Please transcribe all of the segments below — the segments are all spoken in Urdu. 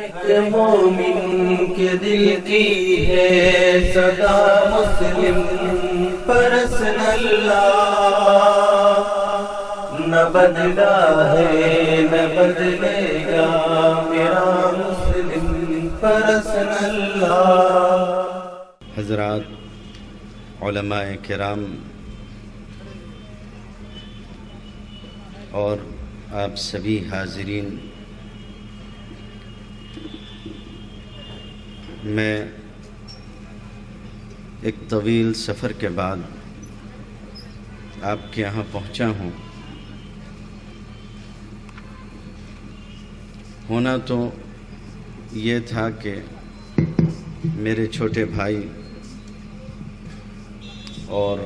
ایک مومن کے دل کی ہے صدا مسلم پرسن اللہ، نہ بدلا ہے نہ بدلے گا میرا مسلم پرسن اللہ۔ حضرات، علماء کرام اور آپ سبھی حاضرین، میں ایک طویل سفر کے بعد آپ کے یہاں پہنچا ہوں۔ ہونا تو یہ تھا کہ میرے چھوٹے بھائی اور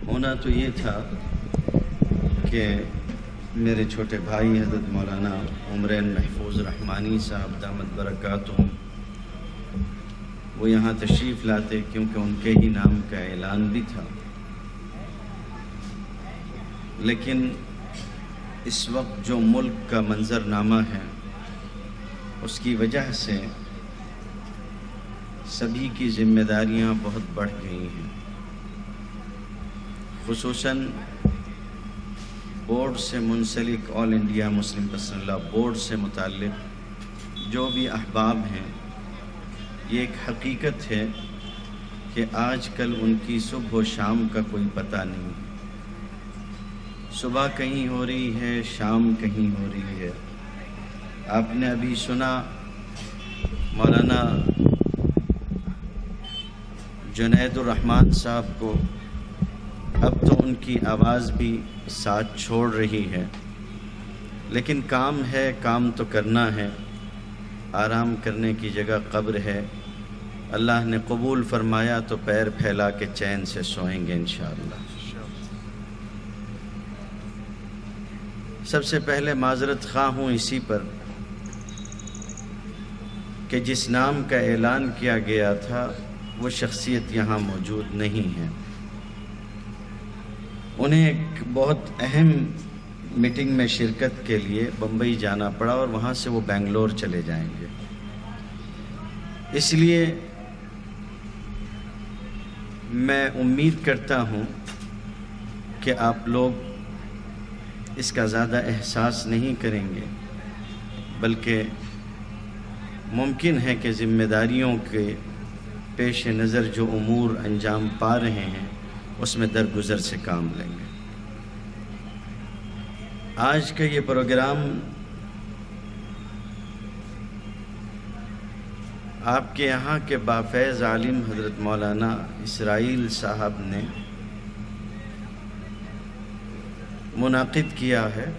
ہونا تو یہ تھا کہ میرے چھوٹے بھائی حضرت مولانا عمرین محفوظ رحمانی صاحب دامت برکاتہم وہ یہاں تشریف لاتے، کیونکہ ان کے ہی نام کا اعلان بھی تھا۔ لیکن اس وقت جو ملک کا منظرنامہ ہے اس کی وجہ سے سبھی کی ذمہ داریاں بہت بڑھ گئی ہیں، خصوصاً بورڈ سے منسلک All India Muslim personal law Board سے متعلق جو بھی احباب ہیں، یہ ایک حقیقت ہے کہ آج کل ان کی صبح و شام کا کوئی پتہ نہیں، صبح کہیں ہو رہی ہے، شام کہیں ہو رہی ہے۔ آپ نے ابھی سنا مولانا جنید الرحمن صاحب کو، اب تو ان کی آواز بھی ساتھ چھوڑ رہی ہے، لیکن کام ہے، کام تو کرنا ہے، آرام کرنے کی جگہ قبر ہے۔ اللہ نے قبول فرمایا تو پیر پھیلا کے چین سے سوئیں گے انشاءاللہ۔ سب سے پہلے معذرت خواہ ہوں اسی پر کہ جس نام کا اعلان کیا گیا تھا وہ شخصیت یہاں موجود نہیں ہے۔ انہیں ایک بہت اہم میٹنگ میں شرکت کے لیے بمبئی جانا پڑا اور وہاں سے وہ بنگلور چلے جائیں گے، اس لیے میں امید کرتا ہوں کہ آپ لوگ اس کا زیادہ احساس نہیں کریں گے، بلکہ ممکن ہے کہ ذمہ داریوں کے پیش نظر جو امور انجام پا رہے ہیں اس میں درگزر سے کام لیں گے۔ آج کا یہ پروگرام آپ کے یہاں کے بافیض عالم حضرت مولانا اسرائیل صاحب نے منعقد کیا ہے،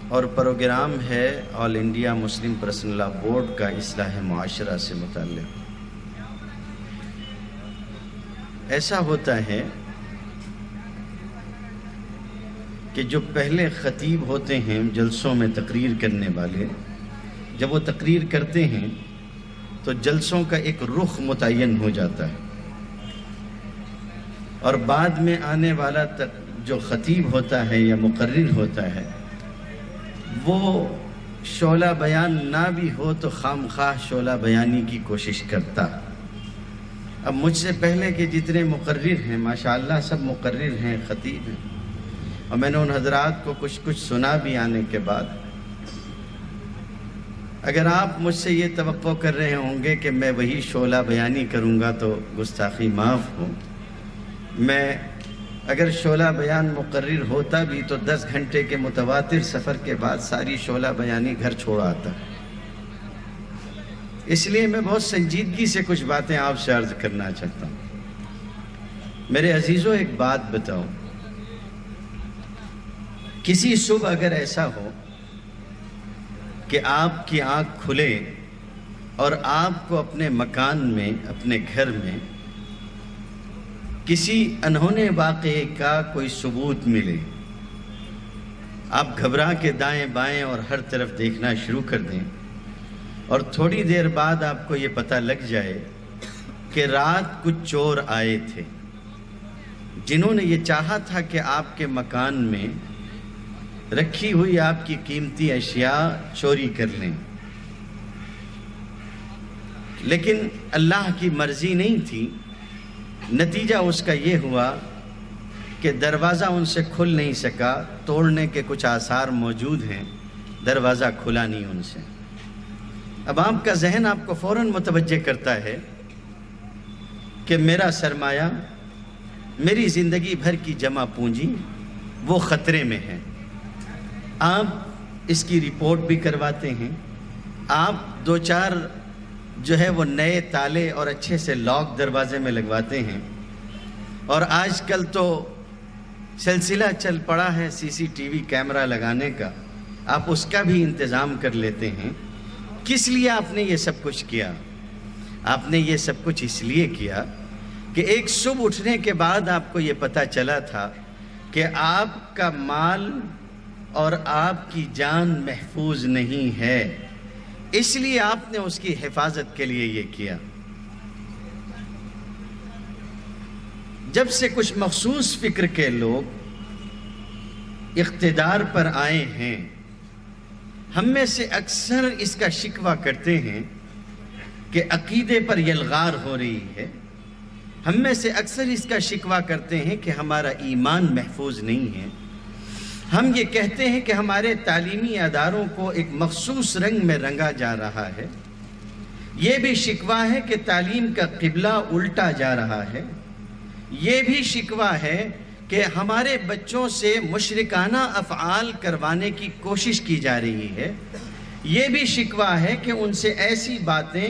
اور پروگرام ہے All India Muslim personal law Board کا اصلاح معاشرہ سے متعلق۔ ایسا ہوتا ہے کہ جو پہلے خطیب ہوتے ہیں جلسوں میں تقریر کرنے والے، جب وہ تقریر کرتے ہیں تو جلسوں کا ایک رخ متعین ہو جاتا ہے، اور بعد میں آنے والا جو خطیب ہوتا ہے یا مقرر ہوتا ہے وہ شعلہ بیان نہ بھی ہو تو خام خواہ شعلہ بیانی کی کوشش کرتا۔ اب مجھ سے پہلے کے جتنے مقرر ہیں ماشاءاللہ سب مقرر ہیں، خطیب ہیں، اور میں نے ان حضرات کو کچھ سنا بھی آنے کے بعد۔ اگر آپ مجھ سے یہ توقع کر رہے ہوں گے کہ میں وہی شعلہ بیانی کروں گا تو گستاخی معاف ہو۔ میں اگر شعلہ بیان مقرر ہوتا بھی تو 10 گھنٹے کے متواتر سفر کے بعد ساری شعلہ بیانی گھر چھوڑ آتا۔ اس لیے میں بہت سنجیدگی سے کچھ باتیں آپ سے عرض کرنا چاہتا ہوں۔ میرے عزیزوں، ایک بات بتاؤ، کسی صبح اگر ایسا ہو کہ آپ کی آنکھ کھلے اور آپ کو اپنے مکان میں، اپنے گھر میں کسی انہونے واقعے کا کوئی ثبوت ملے، آپ گھبرا کے دائیں بائیں اور ہر طرف دیکھنا شروع کر دیں، اور تھوڑی دیر بعد آپ کو یہ پتہ لگ جائے کہ رات کچھ چور آئے تھے جنہوں نے یہ چاہا تھا کہ آپ کے مکان میں رکھی ہوئی آپ کی قیمتی اشیاء چوری کر لیں، لیکن اللہ کی مرضی نہیں تھی۔ نتیجہ اس کا یہ ہوا کہ دروازہ ان سے کھل نہیں سکا، توڑنے کے کچھ آثار موجود ہیں، دروازہ کھلا نہیں ان سے۔ اب آپ کا ذہن آپ کو فوراً متوجہ کرتا ہے کہ میرا سرمایہ، میری زندگی بھر کی جمع پونجی وہ خطرے میں ہے۔ آپ اس کی رپورٹ بھی کرواتے ہیں، آپ دو چار جو ہے وہ نئے تالے اور اچھے سے لاک دروازے میں لگواتے ہیں، اور آج کل تو سلسلہ چل پڑا ہے سی سی ٹی وی کیمرہ لگانے کا، آپ اس کا بھی انتظام کر لیتے ہیں۔ کس لیے آپ نے یہ سب کچھ کیا؟ آپ نے یہ سب کچھ اس لیے کیا کہ ایک صبح اٹھنے کے بعد آپ کو یہ پتہ چلا تھا کہ آپ کا مال اور آپ کی جان محفوظ نہیں ہے، اس لیے آپ نے اس کی حفاظت کے لیے یہ کیا۔ جب سے کچھ مخصوص فکر کے لوگ اقتدار پر آئے ہیں، ہم میں سے اکثر اس کا شکوہ کرتے ہیں کہ عقیدے پر یلغار ہو رہی ہے، ہم میں سے اکثر اس کا شکوہ کرتے ہیں کہ ہمارا ایمان محفوظ نہیں ہے، ہم یہ کہتے ہیں کہ ہمارے تعلیمی اداروں کو ایک مخصوص رنگ میں رنگا جا رہا ہے، یہ بھی شکوہ ہے کہ تعلیم کا قبلہ الٹا جا رہا ہے، یہ بھی شکوہ ہے کہ ہمارے بچوں سے مشرکانہ افعال کروانے کی کوشش کی جا رہی ہے، یہ بھی شکوہ ہے کہ ان سے ایسی باتیں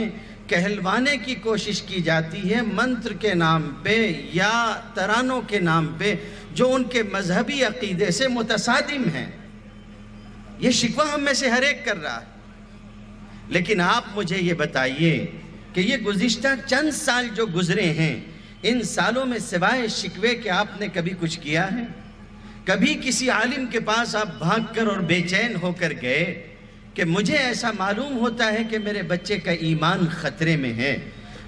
کہلوانے کی کوشش کی جاتی ہے منتر کے نام پہ یا ترانوں کے نام پہ جو ان کے مذہبی عقیدے سے متصادم ہیں۔ یہ شکوہ ہم میں سے ہر ایک کر رہا ہے، لیکن آپ مجھے یہ بتائیے کہ یہ گزشتہ چند سال جو گزرے ہیں، ان سالوں میں سوائے شکوے کہ آپ نے کبھی کچھ کیا ہے؟ کبھی کسی عالم کے پاس آپ بھاگ کر اور بے چین ہو کر گئے کہ مجھے ایسا معلوم ہوتا ہے کہ میرے بچے کا ایمان خطرے میں ہے،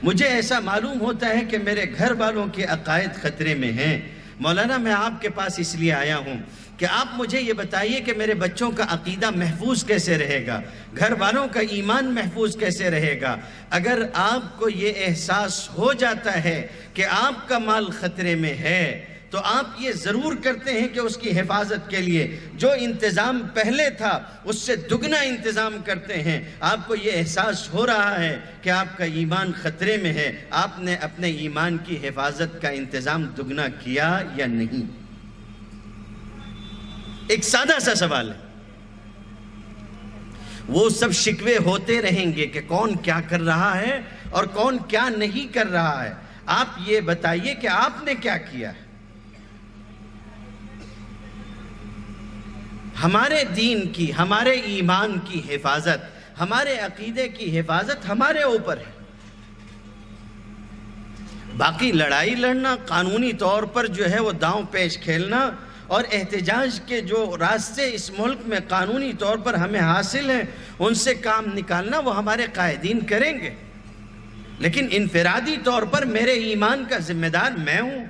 مجھے ایسا معلوم ہوتا ہے کہ میرے گھر والوں کے عقائد خطرے میں ہیں، مولانا میں آپ کے پاس اس لیے آیا ہوں کہ آپ مجھے یہ بتائیے کہ میرے بچوں کا عقیدہ محفوظ کیسے رہے گا، گھر والوں کا ایمان محفوظ کیسے رہے گا؟ اگر آپ کو یہ احساس ہو جاتا ہے کہ آپ کا مال خطرے میں ہے تو آپ یہ ضرور کرتے ہیں کہ اس کی حفاظت کے لیے جو انتظام پہلے تھا اس سے دگنا انتظام کرتے ہیں۔ آپ کو یہ احساس ہو رہا ہے کہ آپ کا ایمان خطرے میں ہے، آپ نے اپنے ایمان کی حفاظت کا انتظام دگنا کیا یا نہیں؟ ایک سادہ سا سوال ہے۔ وہ سب شکوے ہوتے رہیں گے کہ کون کیا کر رہا ہے اور کون کیا نہیں کر رہا ہے، آپ یہ بتائیے کہ آپ نے کیا کیا ہے؟ ہمارے دین کی، ہمارے ایمان کی حفاظت، ہمارے عقیدے کی حفاظت ہمارے اوپر ہے۔ باقی لڑائی لڑنا، قانونی طور پر جو ہے وہ داؤں پیش کھیلنا اور احتجاج کے جو راستے اس ملک میں قانونی طور پر ہمیں حاصل ہیں ان سے کام نکالنا وہ ہمارے قائدین کریں گے، لیکن انفرادی طور پر میرے ایمان کا ذمہ دار میں ہوں،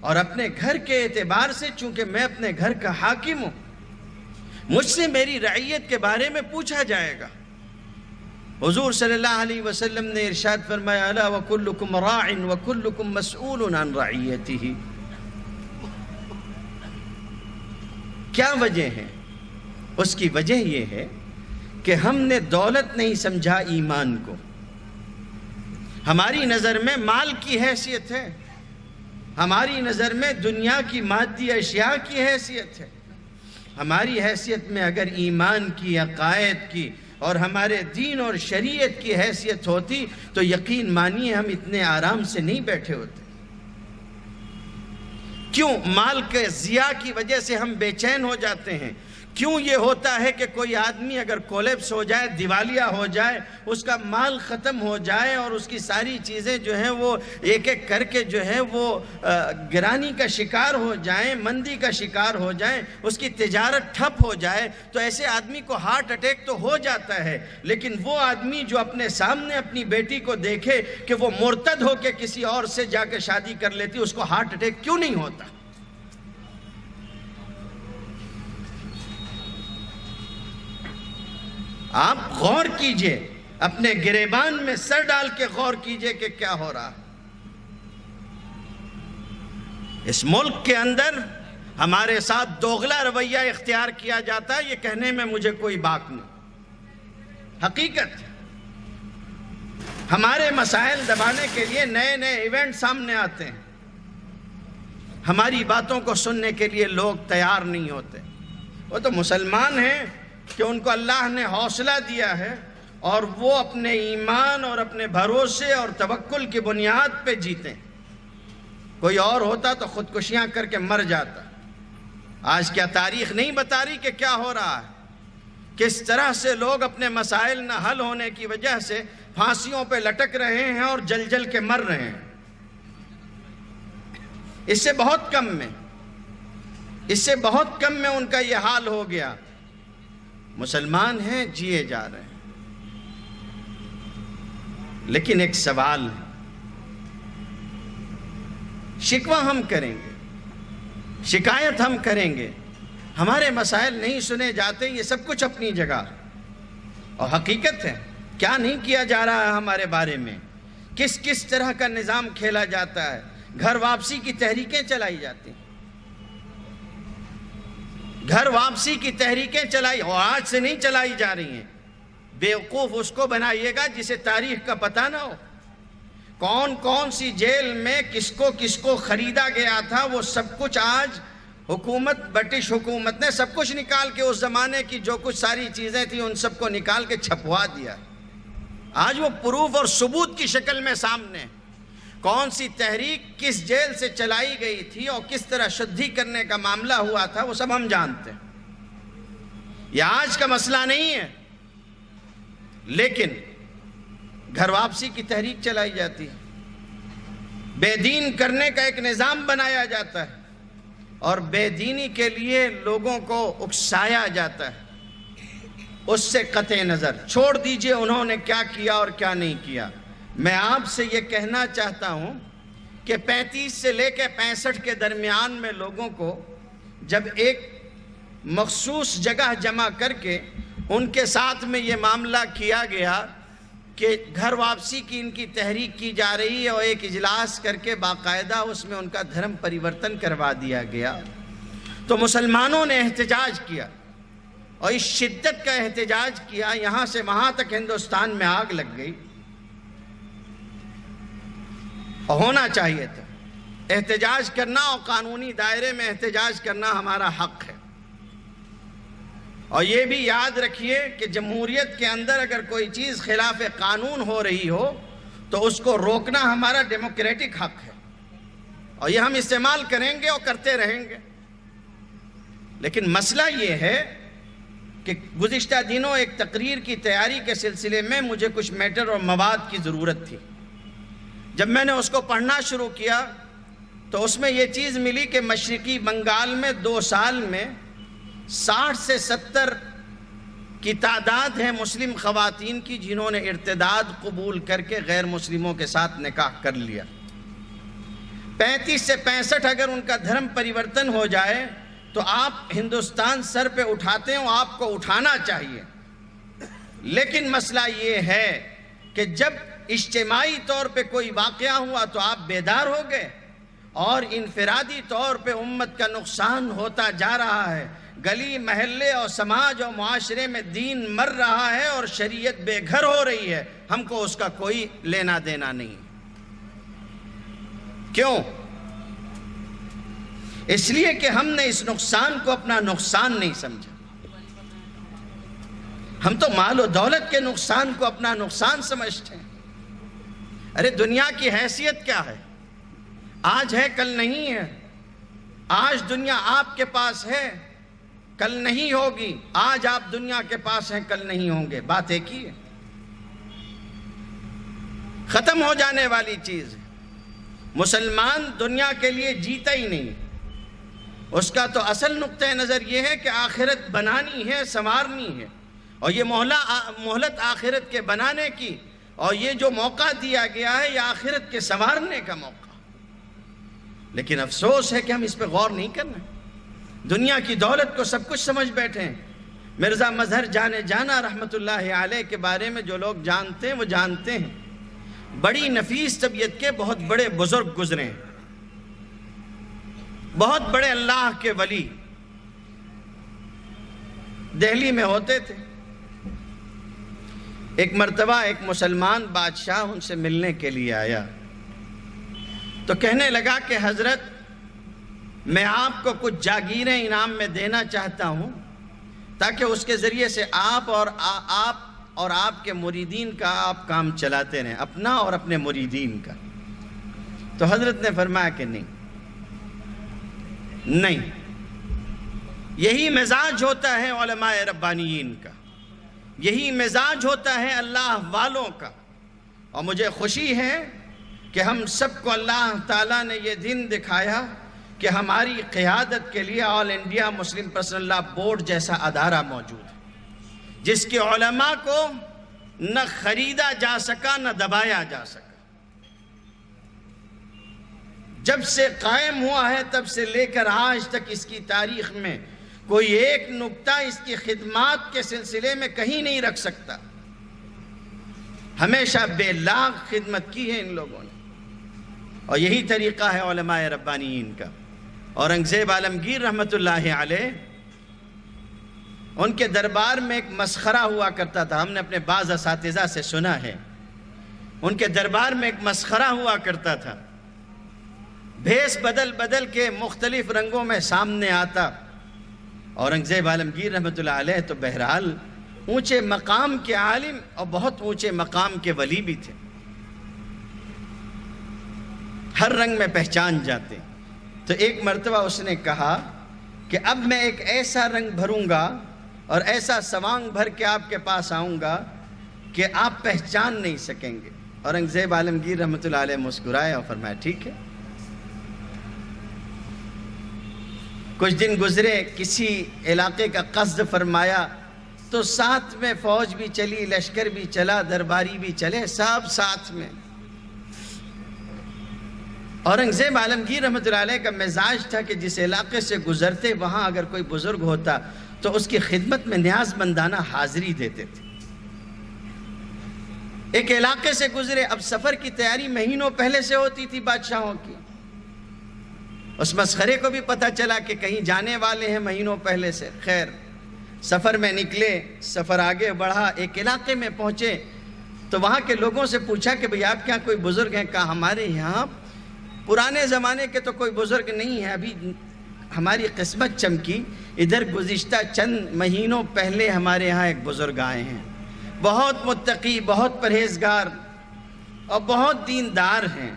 اور اپنے گھر کے اعتبار سے چونکہ میں اپنے گھر کا حاکم ہوں، مجھ سے میری رعیت کے بارے میں پوچھا جائے گا۔ حضور صلی اللہ علیہ وسلم نے ارشاد فرمایا الا وکلکم راع وکلکم مسئول عن رعیتہ۔ کیا وجہ ہے؟ اس کی وجہ یہ ہے کہ ہم نے دولت نہیں سمجھا ایمان کو، ہماری نظر میں مال کی حیثیت ہے، ہماری نظر میں دنیا کی مادی اشیاء کی حیثیت ہے، ہماری حیثیت میں اگر ایمان کی، عقائد کی اور ہمارے دین اور شریعت کی حیثیت ہوتی تو یقین مانیے ہم اتنے آرام سے نہیں بیٹھے ہوتے۔ کیوں مال کے ضیاع کی وجہ سے ہم بے چین ہو جاتے ہیں؟ کیوں یہ ہوتا ہے کہ کوئی آدمی اگر کولیپس ہو جائے، دیوالیہ ہو جائے، اس کا مال ختم ہو جائے اور اس کی ساری چیزیں جو ہیں وہ ایک ایک کر کے جو ہے وہ گرانی کا شکار ہو جائیں، مندی کا شکار ہو جائیں، اس کی تجارت ٹھپ ہو جائے، تو ایسے آدمی کو ہارٹ اٹیک تو ہو جاتا ہے، لیکن وہ آدمی جو اپنے سامنے اپنی بیٹی کو دیکھے کہ وہ مرتد ہو کے کسی اور سے جا کے شادی کر لیتی، اس کو ہارٹ اٹیک کیوں نہیں ہوتا؟ آپ غور کیجئے، اپنے گریبان میں سر ڈال کے غور کیجئے کہ کیا ہو رہا ہے۔ اس ملک کے اندر ہمارے ساتھ دوغلا رویہ اختیار کیا جاتا ہے، یہ کہنے میں مجھے کوئی باک نہیں، حقیقت۔ ہمارے مسائل دبانے کے لیے نئے نئے ایونٹ سامنے آتے ہیں، ہماری باتوں کو سننے کے لیے لوگ تیار نہیں ہوتے۔ وہ تو مسلمان ہیں کہ ان کو اللہ نے حوصلہ دیا ہے اور وہ اپنے ایمان اور اپنے بھروسے اور توکل کی بنیاد پہ جیتے ہیں۔ کوئی اور ہوتا تو خودکشیاں کر کے مر جاتا۔ آج کیا تاریخ نہیں بتا رہی کہ کیا ہو رہا ہے، کس طرح سے لوگ اپنے مسائل نہ حل ہونے کی وجہ سے پھانسیوں پہ لٹک رہے ہیں اور جل جل کے مر رہے ہیں۔ اس سے بہت کم میں ان کا یہ حال ہو گیا۔ مسلمان ہیں، جیے جا رہے ہیں، لیکن ایک سوال ہے، شکوہ ہم کریں گے، شکایت ہم کریں گے، ہمارے مسائل نہیں سنے جاتے، یہ سب کچھ اپنی جگہ اور حقیقت ہے۔ کیا نہیں کیا جا رہا ہے ہمارے بارے میں، کس طرح کا نظام کھیلا جاتا ہے، گھر واپسی کی تحریکیں چلائی جاتی ہیں، گھر واپسی کی تحریکیں چلائی، اور آج سے نہیں چلائی جا رہی ہیں۔ بیوقوف اس کو بنائیے گا جسے تاریخ کا پتہ نہ ہو، کون سی جیل میں کس کو خریدا گیا تھا، وہ سب کچھ آج حکومت، برٹش حکومت نے سب کچھ نکال کے، اس زمانے کی جو کچھ ساری چیزیں تھیں ان سب کو نکال کے چھپوا دیا۔ آج وہ پروف اور ثبوت کی شکل میں سامنے، کون سی تحریک کس جیل سے چلائی گئی تھی اور کس طرح شدھی کرنے کا معاملہ ہوا تھا، وہ سب ہم جانتے ہیں۔ یہ آج کا مسئلہ نہیں ہے، لیکن گھر واپسی کی تحریک چلائی جاتی ہے، بے دین کرنے کا ایک نظام بنایا جاتا ہے اور بے دینی کے لیے لوگوں کو اکسایا جاتا ہے۔ اس سے قطع نظر چھوڑ دیجئے انہوں نے کیا کیا اور کیا نہیں کیا۔ میں آپ سے یہ کہنا چاہتا ہوں کہ 35 سے لے کے 65 کے درمیان میں لوگوں کو جب ایک مخصوص جگہ جمع کر کے ان کے ساتھ میں یہ معاملہ کیا گیا کہ گھر واپسی کی ان کی تحریک کی جا رہی ہے اور ایک اجلاس کر کے باقاعدہ اس میں ان کا دھرم پریورتن کروا دیا گیا، تو مسلمانوں نے احتجاج کیا اور اس شدت کا احتجاج کیا، یہاں سے وہاں تک ہندوستان میں آگ لگ گئی۔ ہونا چاہیے تھا احتجاج کرنا، اور قانونی دائرے میں احتجاج کرنا ہمارا حق ہے۔ اور یہ بھی یاد رکھیے کہ جمہوریت کے اندر اگر کوئی چیز خلاف قانون ہو رہی ہو تو اس کو روکنا ہمارا ڈیموکریٹک حق ہے، اور یہ ہم استعمال کریں گے اور کرتے رہیں گے۔ لیکن مسئلہ یہ ہے کہ گزشتہ دنوں ایک تقریر کی تیاری کے سلسلے میں مجھے کچھ میٹر اور مواد کی ضرورت تھی۔ جب میں نے اس کو پڑھنا شروع کیا تو اس میں یہ چیز ملی کہ مشرقی بنگال میں 2 سال میں 60 سے 70 کی تعداد ہے مسلم خواتین کی جنہوں نے ارتداد قبول کر کے غیر مسلموں کے ساتھ نکاح کر لیا۔ 35 سے 65 اگر ان کا دھرم پریورتن ہو جائے تو آپ ہندوستان سر پہ اٹھاتے ہو، آپ کو اٹھانا چاہیے۔ لیکن مسئلہ یہ ہے کہ جب اجتماعی طور پہ کوئی واقعہ ہوا تو آپ بیدار ہو گئے، اور انفرادی طور پہ امت کا نقصان ہوتا جا رہا ہے، گلی محلے اور سماج اور معاشرے میں دین مر رہا ہے اور شریعت بے گھر ہو رہی ہے، ہم کو اس کا کوئی لینا دینا نہیں۔ کیوں؟ اس لیے کہ ہم نے اس نقصان کو اپنا نقصان نہیں سمجھا۔ ہم تو مال و دولت کے نقصان کو اپنا نقصان سمجھتے ہیں۔ ارے دنیا کی حیثیت کیا ہے؟ آج ہے کل نہیں ہے۔ آج دنیا آپ کے پاس ہے، کل نہیں ہوگی. آج آپ دنیا کے پاس ہیں، کل نہیں ہوں گے. بات ایک ہی ہے، ختم ہو جانے والی چیز ہے. مسلمان دنیا کے لیے جیتا ہی نہیں. اس کا تو اصل نقطہ نظر یہ ہے کہ آخرت بنانی ہے، سنوارنی ہے، اور یہ مہلت آخرت کے بنانے کی، اور یہ جو موقع دیا گیا ہے یہ آخرت کے سنوارنے کا موقع. لیکن افسوس ہے کہ ہم اس پہ غور نہیں کرنا. دنیا کی دولت کو سب کچھ سمجھ بیٹھے ہیں. مرزا مظہر جانا رحمت اللہ علیہ کے بارے میں جو لوگ جانتے ہیں وہ جانتے ہیں. بڑی نفیس طبیعت کے بہت بڑے بزرگ گزرے ہیں، بہت بڑے اللہ کے ولی. دہلی میں ہوتے تھے. ایک مرتبہ ایک مسلمان بادشاہ ان سے ملنے کے لیے آیا تو کہنے لگا کہ حضرت، میں آپ کو کچھ جاگیریں انعام میں دینا چاہتا ہوں تاکہ اس کے ذریعے سے آپ اور آپ کے مریدین کا آپ کام چلاتے رہیں، اپنا اور اپنے مریدین کا. تو حضرت نے فرمایا کہ نہیں، یہی مزاج ہوتا ہے علماء ربانیین کا، یہی مزاج ہوتا ہے اللہ والوں کا. اور مجھے خوشی ہے کہ ہم سب کو اللہ تعالیٰ نے یہ دن دکھایا کہ ہماری قیادت کے لیے آل انڈیا مسلم پرسنل لا بورڈ جیسا ادارہ موجود ہے، جس کے علماء کو نہ خریدا جا سکا نہ دبایا جا سکا. جب سے قائم ہوا ہے تب سے لے کر آج تک اس کی تاریخ میں کوئی ایک نقطہ اس کی خدمات کے سلسلے میں کہیں نہیں رکھ سکتا. ہمیشہ بے لاگ خدمت کی ہے ان لوگوں نے، اور یہی طریقہ ہے علماء ربانیین کا. اورنگزیب عالمگیر رحمت اللہ علیہ، ان کے دربار میں ایک مسخرہ ہوا کرتا تھا. ہم نے اپنے بعض اساتذہ سے سنا ہے، ان کے دربار میں ایک مسخرہ ہوا کرتا تھا. بھیس بدل کے مختلف رنگوں میں سامنے آتا. اورنگزیب عالمگیر رحمت اللہ علیہ تو بہرحال اونچے مقام کے عالم اور بہت اونچے مقام کے ولی بھی تھے، ہر رنگ میں پہچان جاتے. تو ایک مرتبہ اس نے کہا کہ اب میں ایک ایسا رنگ بھروں گا اور ایسا سوانگ بھر کے آپ کے پاس آؤں گا کہ آپ پہچان نہیں سکیں گے. اورنگزیب عالمگیر رحمت اللہ علیہ مسکرائے اور فرمایا ٹھیک ہے. کچھ دن گزرے، کسی علاقے کا قصد فرمایا تو ساتھ میں فوج بھی چلی، لشکر بھی چلا، درباری بھی چلے، سب ساتھ میں. اورنگزیب عالمگیر رحمت اللہ علیہ کا مزاج تھا کہ جس علاقے سے گزرتے وہاں اگر کوئی بزرگ ہوتا تو اس کی خدمت میں نیاز مندانہ حاضری دیتے تھے. ایک علاقے سے گزرے، اب سفر کی تیاری مہینوں پہلے سے ہوتی تھی بادشاہوں کی. اس مسخرے کو بھی پتہ چلا کہ کہیں جانے والے ہیں مہینوں پہلے سے. خیر، سفر میں نکلے، سفر آگے بڑھا، ایک علاقے میں پہنچے تو وہاں کے لوگوں سے پوچھا کہ بھئی آپ کیا کوئی بزرگ ہیں؟ کہا ہمارے یہاں پرانے زمانے کے تو کوئی بزرگ نہیں ہے، ابھی ہماری قسمت چمکی، ادھر گزشتہ چند مہینوں پہلے ہمارے یہاں ایک بزرگ آئے ہیں، بہت متقی، بہت پرہیزگار اور بہت دیندار ہیں.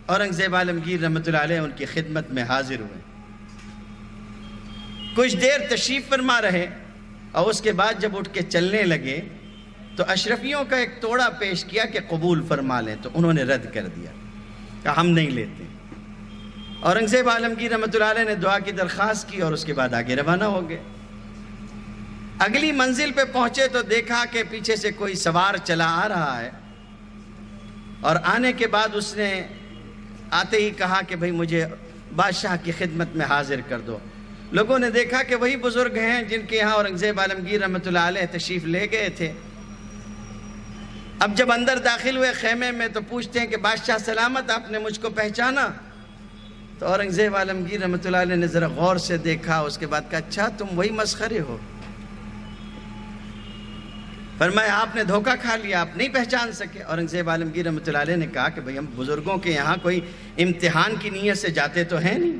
اورنگزیب عالمگیر رحمت اللہ علیہ ان کی خدمت میں حاضر ہوئے، کچھ دیر تشریف فرما رہے، اور اس کے بعد جب اٹھ کے چلنے لگے تو اشرفیوں کا ایک توڑا پیش کیا کہ قبول فرما لیں، تو انہوں نے رد کر دیا، کہا ہم نہیں لیتے. اورنگزیب عالمگیر رحمت اللہ علیہ نے دعا کی درخواست کی اور اس کے بعد آگے روانہ ہو گئے. اگلی منزل پہ پہنچے تو دیکھا کہ پیچھے سے کوئی سوار چلا آ رہا ہے، اور آنے کے بعد اس نے آتے ہی کہا کہ بھئی مجھے بادشاہ کی خدمت میں حاضر کر دو. لوگوں نے دیکھا کہ وہی بزرگ ہیں جن کے یہاں اورنگزیب عالمگیر رحمت اللہ علیہ تشریف لے گئے تھے. اب جب اندر داخل ہوئے خیمے میں تو پوچھتے ہیں کہ بادشاہ سلامت، آپ نے مجھ کو پہچانا؟ تو اورنگزیب عالمگیر رحمت اللہ علیہ نے ذرا غور سے دیکھا، اس کے بعد کہا اچھا تم وہی مسخرے ہو. فرمایا آپ نے دھوکہ کھا لیا، آپ نہیں پہچان سکے. اورنگزیب عالمگیر رحمت اللہ علیہ نے کہا کہ بھئی ہم بزرگوں کے یہاں کوئی امتحان کی نیت سے جاتے تو ہیں نہیں،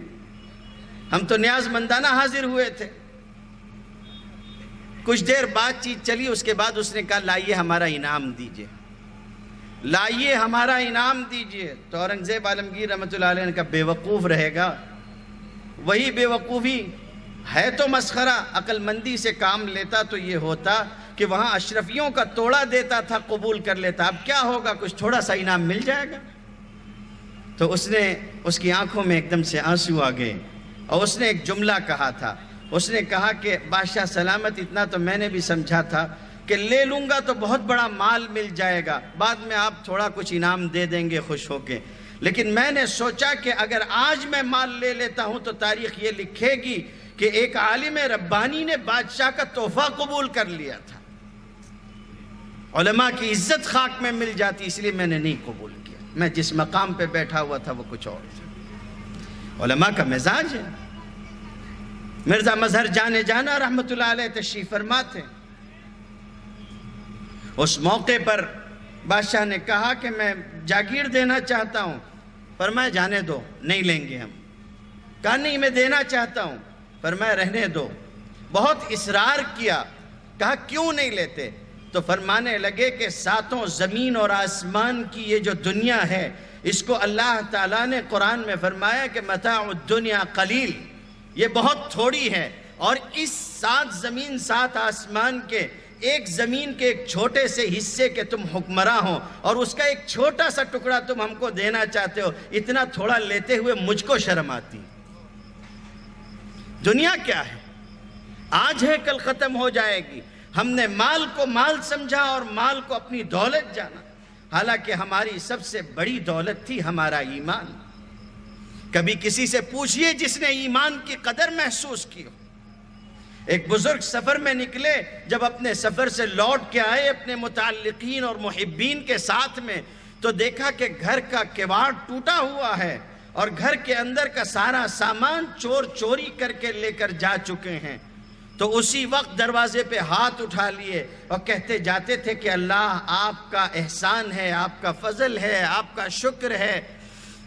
ہم تو نیاز مندانہ حاضر ہوئے تھے. کچھ دیر بات چیت چلی، اس کے بعد اس نے کہا لائیے ہمارا انعام دیجئے، لائیے ہمارا انعام دیجئے. تو اورنگزیب عالمگیر رحمت اللہ علیہ نے کہا بے وقوف رہے گا، وہی بے وقوفی ہے تو مسخرہ، عقل مندی سے کام لیتا تو یہ ہوتا کہ وہاں اشرفیوں کا توڑا دیتا تھا، قبول کر لیتا۔ اب کیا ہوگا، کچھ تھوڑا سا انعام مل جائے گا۔ تو اس کی آنکھوں میں ایک دم سے آنسو آ گئے، اور اس نے ایک جملہ کہا تھا۔ اس نے کہا کہ بادشاہ سلامت، اتنا تو میں نے بھی سمجھا تھا کہ لے لوں گا تو بہت بڑا مال مل جائے گا، بعد میں آپ تھوڑا کچھ انعام دے دیں گے خوش ہو کے، لیکن میں نے سوچا کہ اگر آج میں مال لے لیتا ہوں تو تاریخ یہ لکھے گی کہ ایک عالم ربانی نے بادشاہ کا تحفہ قبول کر لیا تھا، علماء کی عزت خاک میں مل جاتی، اس لیے میں نے نہیں قبول کیا۔ میں جس مقام پہ بیٹھا ہوا تھا وہ کچھ اور تھا۔ علماء کا مزاج ہے۔ مرزا مظہر جانا رحمت اللہ علیہ تشریف فرما تھے۔ اس موقع پر بادشاہ نے کہا کہ میں جاگیر دینا چاہتا ہوں، فرمایا جانے دو، نہیں لیں گے ہم۔ کہا نہیں میں دینا چاہتا ہوں، فرمایا رہنے دو۔ بہت اصرار کیا، کہا کیوں نہیں لیتے؟ تو فرمانے لگے کہ ساتوں زمین اور آسمان کی یہ جو دنیا ہے، اس کو اللہ تعالیٰ نے قرآن میں فرمایا کہ متاع الدنیا قلیل، یہ بہت تھوڑی ہے، اور اس 7 زمین 7 آسمان کے ایک زمین کے ایک چھوٹے سے حصے کے تم حکمراں ہو، اور اس کا ایک چھوٹا سا ٹکڑا تم ہم کو دینا چاہتے ہو، اتنا تھوڑا لیتے ہوئے مجھ کو شرم آتی۔ دنیا کیا ہے؟ آج ہے کل ختم ہو جائے گی۔ ہم نے مال کو مال سمجھا اور مال کو اپنی دولت جانا، حالانکہ ہماری سب سے بڑی دولت تھی ہمارا ایمان۔ کبھی کسی سے پوچھئے جس نے ایمان کی قدر محسوس کی ہو۔ ایک بزرگ سفر میں نکلے، جب اپنے سفر سے لوٹ کے آئے اپنے متعلقین اور محبین کے ساتھ میں، تو دیکھا کہ گھر کا کواڑ ٹوٹا ہوا ہے اور گھر کے اندر کا سارا سامان چور چوری کر کے لے کر جا چکے ہیں۔ تو اسی وقت دروازے پہ ہاتھ اٹھا لیے اور کہتے جاتے تھے کہ اللہ آپ کا احسان ہے، آپ کا فضل ہے، آپ کا شکر ہے۔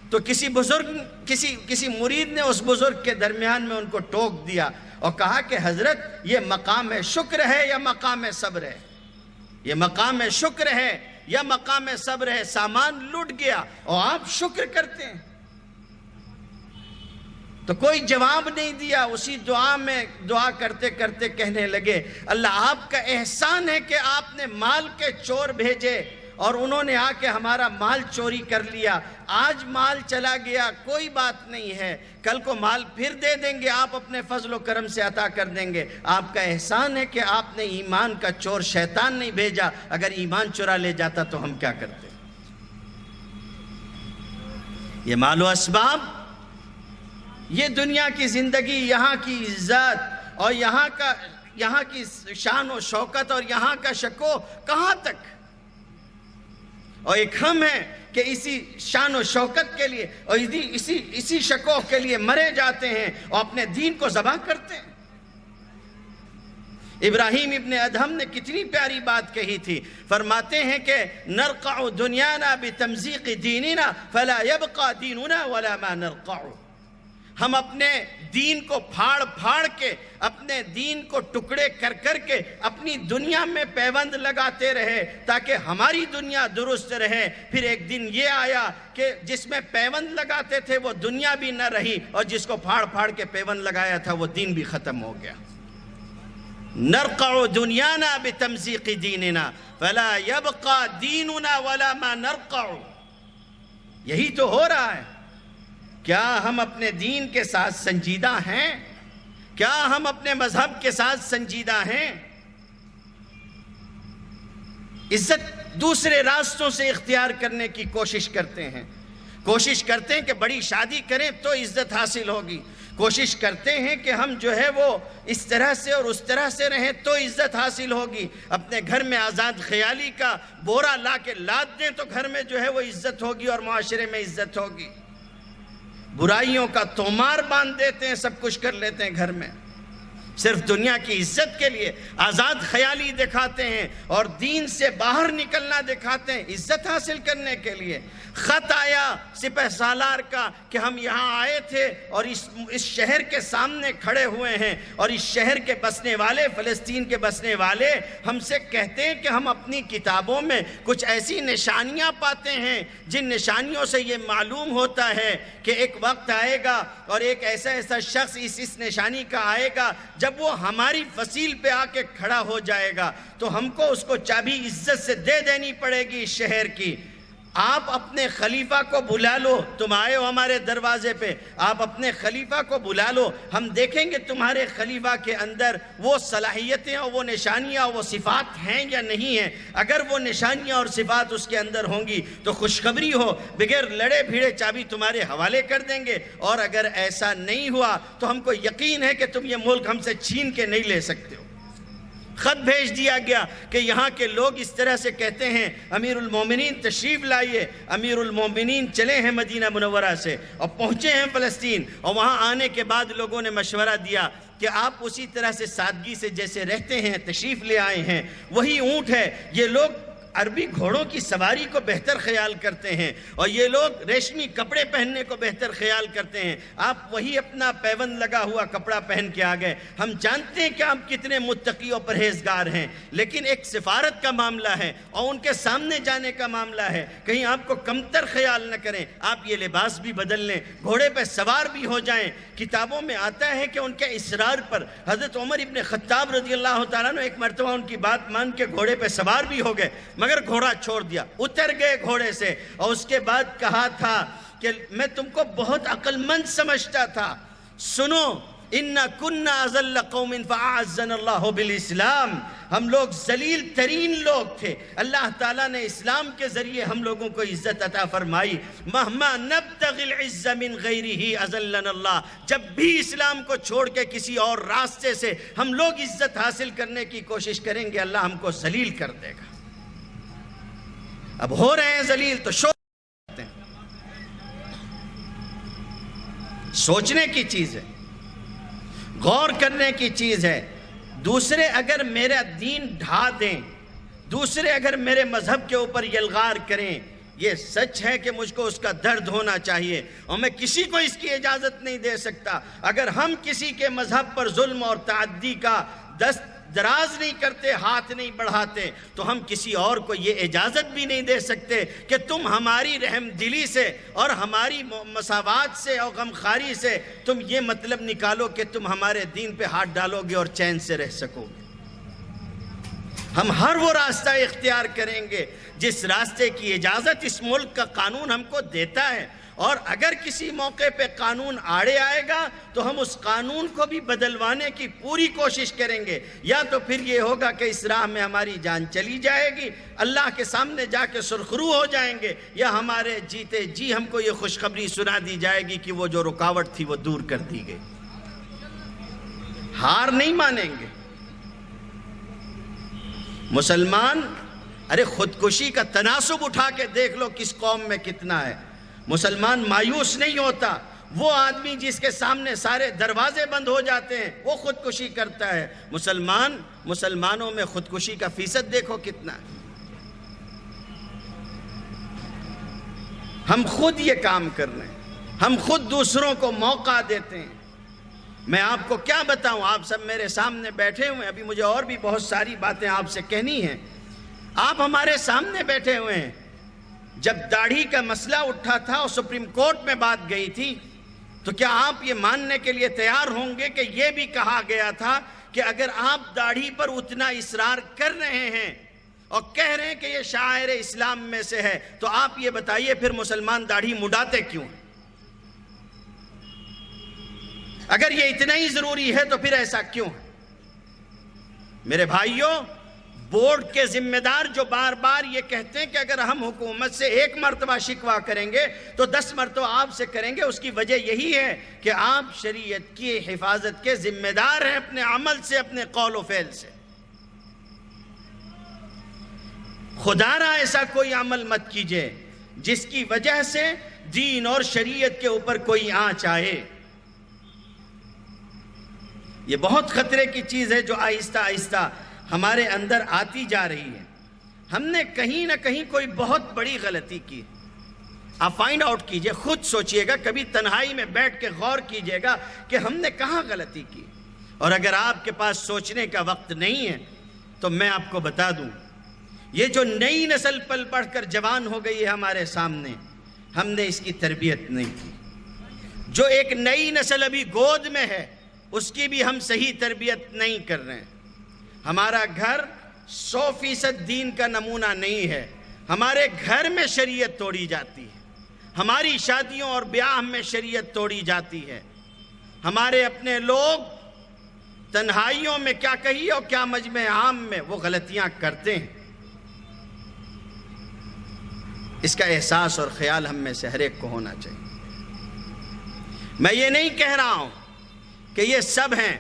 تو کسی مرید نے اس بزرگ کے درمیان میں ان کو ٹوک دیا اور کہا کہ حضرت یہ مقام شکر ہے یا مقام صبر ہے؟ یہ مقام شکر ہے یا مقام صبر ہے؟ سامان لٹ گیا اور آپ شکر کرتے ہیں۔ تو کوئی جواب نہیں دیا۔ اسی دعا میں دعا کرتے کرتے کہنے لگے اللہ آپ کا احسان ہے کہ آپ نے مال کے چور بھیجے اور انہوں نے آ کے ہمارا مال چوری کر لیا۔ آج مال چلا گیا، کوئی بات نہیں ہے، کل کو مال پھر دے دیں گے، آپ اپنے فضل و کرم سے عطا کر دیں گے۔ آپ کا احسان ہے کہ آپ نے ایمان کا چور شیطان نہیں بھیجا، اگر ایمان چرا لے جاتا تو ہم کیا کرتے؟ یہ مال و اسباب، یہ دنیا کی زندگی، یہاں کی عزت اور یہاں کی شان و شوکت اور یہاں کا شکو کہاں تک؟ اور ایک ہم ہیں کہ اسی شان و شوکت کے لیے اور اسی شکو کے لیے مرے جاتے ہیں اور اپنے دین کو ذبح کرتے ہیں۔ ابراہیم ابن ادہم نے کتنی پیاری بات کہی تھی، فرماتے ہیں کہ نرقع دنیانا بتمزیق دیننا فلا يبقى دیننا ولا ما نرقع۔ ہم اپنے دین کو پھاڑ پھاڑ کے، اپنے دین کو ٹکڑے کر کر کے اپنی دنیا میں پیوند لگاتے رہے تاکہ ہماری دنیا درست رہے۔ پھر ایک دن یہ آیا کہ جس میں پیوند لگاتے تھے وہ دنیا بھی نہ رہی، اور جس کو پھاڑ پھاڑ کے پیوند لگایا تھا وہ دین بھی ختم ہو گیا۔ نرقع دنیانا بتمزیق دیننا فلا يبقى دیننا ولا ما نرقع۔ یہی تو ہو رہا ہے۔ کیا ہم اپنے دین کے ساتھ سنجیدہ ہیں؟ کیا ہم اپنے مذہب کے ساتھ سنجیدہ ہیں؟ عزت دوسرے راستوں سے اختیار کرنے کی کوشش کرتے ہیں کہ بڑی شادی کریں تو عزت حاصل ہوگی، کوشش کرتے ہیں کہ ہم جو ہے وہ اس طرح سے اور اس طرح سے رہیں تو عزت حاصل ہوگی، اپنے گھر میں آزاد خیالی کا بورا لا کے لاد دیں تو گھر میں جو ہے وہ عزت ہوگی اور معاشرے میں عزت ہوگی، برائیوں کا تومار باندھ دیتے ہیں، سب کچھ کر لیتے ہیں گھر میں۔ صرف دنیا کی عزت کے لیے آزاد خیالی دکھاتے ہیں اور دین سے باہر نکلنا دکھاتے ہیں عزت حاصل کرنے کے لیے۔ خط آیا سپہ سالار کا کہ ہم یہاں آئے تھے اور اس شہر کے سامنے کھڑے ہوئے ہیں اور اس شہر کے بسنے والے، فلسطین کے بسنے والے ہم سے کہتے ہیں کہ ہم اپنی کتابوں میں کچھ ایسی نشانیاں پاتے ہیں جن نشانیوں سے یہ معلوم ہوتا ہے کہ ایک وقت آئے گا اور ایک ایسا شخص اس نشانی کا آئے گا، جب وہ ہماری فصیل پہ آ کے کھڑا ہو جائے گا تو ہم کو اس کو چابی عزت سے دے دینی پڑے گی اس شہر کی۔ آپ اپنے خلیفہ کو بلا لو، تم آئے ہو ہمارے دروازے پہ، آپ اپنے خلیفہ کو بلا لو، ہم دیکھیں گے تمہارے خلیفہ کے اندر وہ صلاحیتیں اور وہ نشانیاں اور وہ صفات ہیں یا نہیں ہیں۔ اگر وہ نشانیاں اور صفات اس کے اندر ہوں گی تو خوشخبری ہو، بغیر لڑے بھیڑے چابی تمہارے حوالے کر دیں گے، اور اگر ایسا نہیں ہوا تو ہم کو یقین ہے کہ تم یہ ملک ہم سے چھین کے نہیں لے سکتے ہو۔ خط بھیج دیا گیا کہ یہاں کے لوگ اس طرح سے کہتے ہیں، امیر المومنین تشریف لائیے۔ امیر المومنین چلے ہیں مدینہ منورہ سے اور پہنچے ہیں فلسطین، اور وہاں آنے کے بعد لوگوں نے مشورہ دیا کہ آپ اسی طرح سے سادگی سے جیسے رہتے ہیں تشریف لے آئے ہیں، وہی اونٹ ہے۔ یہ لوگ عربی گھوڑوں کی سواری کو بہتر خیال کرتے ہیں اور یہ لوگ ریشمی کپڑے پہننے کو بہتر خیال کرتے ہیں، آپ وہی اپنا پیوند لگا ہوا کپڑا پہن کے آ گئے۔ ہم جانتے ہیں کہ آپ کتنے متقی اور پرہیزگار ہیں، لیکن ایک سفارت کا معاملہ ہے اور ان کے سامنے جانے کا معاملہ ہے، کہیں آپ کو کمتر خیال نہ کریں، آپ یہ لباس بھی بدل لیں، گھوڑے پہ سوار بھی ہو جائیں۔ کتابوں میں آتا ہے کہ ان کے اصرار پر حضرت عمر ابن خطاب رضی اللہ تعالیٰ نے ایک مرتبہ ان کی بات مان کے گھوڑے پہ سوار بھی ہو گئے، مگر گھوڑا چھوڑ دیا، اتر گئے گھوڑے سے، اور اس کے بعد کہا تھا کہ میں تم کو بہت عقل مند سمجھتا تھا، سنو اِنَّا كُنَّا أَذَلَّ قَوْمٍ فَأَعَزَّنَا اللَّهُ بِالْإِسْلَامِ، ہم لوگ ذلیل ترین لوگ تھے، اللہ تعالیٰ نے اسلام کے ذریعے ہم لوگوں کو عزت عطا فرمائی۔ مَهْمَا نَبْتَغِ الْعِزَّ مِنْ غَيْرِهِ أَذَلَّنَا اللَّهُ، جب بھی اسلام کو چھوڑ کے کسی اور راستے سے ہم لوگ عزت حاصل کرنے کی کوشش کریں گے، اللہ ہم کو ذلیل کر دے گا۔ اب ہو رہے ہیں ذلیل تو کرتے ہیں، سوچنے کی چیز ہے، غور کرنے کی چیز ہے۔ دوسرے اگر میرا دین ڈھا دیں، دوسرے اگر میرے مذہب کے اوپر یلغار کریں، یہ سچ ہے کہ مجھ کو اس کا درد ہونا چاہیے اور میں کسی کو اس کی اجازت نہیں دے سکتا۔ اگر ہم کسی کے مذہب پر ظلم اور تعدی کا دست دراز نہیں کرتے، ہاتھ نہیں بڑھاتے، تو ہم کسی اور کو یہ اجازت بھی نہیں دے سکتے کہ تم ہماری رحم دلی سے اور ہماری مساوات سے اور غمخواری سے تم یہ مطلب نکالو کہ تم ہمارے دین پہ ہاتھ ڈالو گے اور چین سے رہ سکو گے۔ ہم ہر وہ راستہ اختیار کریں گے جس راستے کی اجازت اس ملک کا قانون ہم کو دیتا ہے، اور اگر کسی موقع پہ قانون آڑے آئے گا تو ہم اس قانون کو بھی بدلوانے کی پوری کوشش کریں گے، یا تو پھر یہ ہوگا کہ اس راہ میں ہماری جان چلی جائے گی، اللہ کے سامنے جا کے سرخرو ہو جائیں گے، یا ہمارے جیتے جی ہم کو یہ خوشخبری سنا دی جائے گی کہ وہ جو رکاوٹ تھی وہ دور کر دی گئی۔ ہار نہیں مانیں گے مسلمان۔ ارے خودکشی کا تناسب اٹھا کے دیکھ لو کس قوم میں کتنا ہے۔ مسلمان مایوس نہیں ہوتا، وہ آدمی جس کے سامنے سارے دروازے بند ہو جاتے ہیں وہ خودکشی کرتا ہے۔ مسلمانوں میں خودکشی کا فیصد دیکھو کتنا ہے۔ ہم خود یہ کام کر رہے ہیں، ہم خود دوسروں کو موقع دیتے ہیں۔ میں آپ کو کیا بتاؤں، آپ سب میرے سامنے بیٹھے ہوئے ہیں، ابھی مجھے اور بھی بہت ساری باتیں آپ سے کہنی ہیں۔ آپ ہمارے سامنے بیٹھے ہوئے ہیں۔ جب داڑھی کا مسئلہ اٹھا تھا اور سپریم کورٹ میں بات گئی تھی تو کیا آپ یہ ماننے کے لیے تیار ہوں گے کہ یہ بھی کہا گیا تھا کہ اگر آپ داڑھی پر اتنا اصرار کر رہے ہیں اور کہہ رہے ہیں کہ یہ شاعر اسلام میں سے ہے تو آپ یہ بتائیے پھر مسلمان داڑھی مڈاتے کیوں ہیں؟ اگر یہ اتنا ہی ضروری ہے تو پھر ایسا کیوں ہے؟ میرے بھائیوں، بورڈ کے ذمہ دار جو بار بار یہ کہتے ہیں کہ اگر ہم حکومت سے 1 مرتبہ شکوہ کریں گے تو 10 مرتبہ آپ سے کریں گے، اس کی وجہ یہی ہے کہ آپ شریعت کی حفاظت کے ذمہ دار ہیں، اپنے عمل سے، اپنے قول و فعل سے۔ خدا را ایسا کوئی عمل مت کیجئے جس کی وجہ سے دین اور شریعت کے اوپر کوئی آنچ آئے۔ یہ بہت خطرے کی چیز ہے جو آہستہ آہستہ ہمارے اندر آتی جا رہی ہے۔ ہم نے کہیں نہ کہیں کوئی بہت بڑی غلطی کی۔ آپ فائنڈ آؤٹ کیجئے، خود سوچئے گا، کبھی تنہائی میں بیٹھ کے غور کیجئے گا کہ ہم نے کہاں غلطی کی۔ اور اگر آپ کے پاس سوچنے کا وقت نہیں ہے تو میں آپ کو بتا دوں، یہ جو نئی نسل پل بڑھ کر جوان ہو گئی ہے ہمارے سامنے، ہم نے اس کی تربیت نہیں کی۔ جو ایک نئی نسل ابھی گود میں ہے، اس کی بھی ہم صحیح تربیت نہیں کر رہے ہیں۔ ہمارا گھر 100% دین کا نمونہ نہیں ہے۔ ہمارے گھر میں شریعت توڑی جاتی ہے، ہماری شادیوں اور بیاہ میں شریعت توڑی جاتی ہے۔ ہمارے اپنے لوگ تنہائیوں میں کیا کہی اور کیا مجمع عام میں وہ غلطیاں کرتے ہیں۔ اس کا احساس اور خیال ہم میں سے ہر ایک کو ہونا چاہیے۔ میں یہ نہیں کہہ رہا ہوں کہ یہ سب ہیں،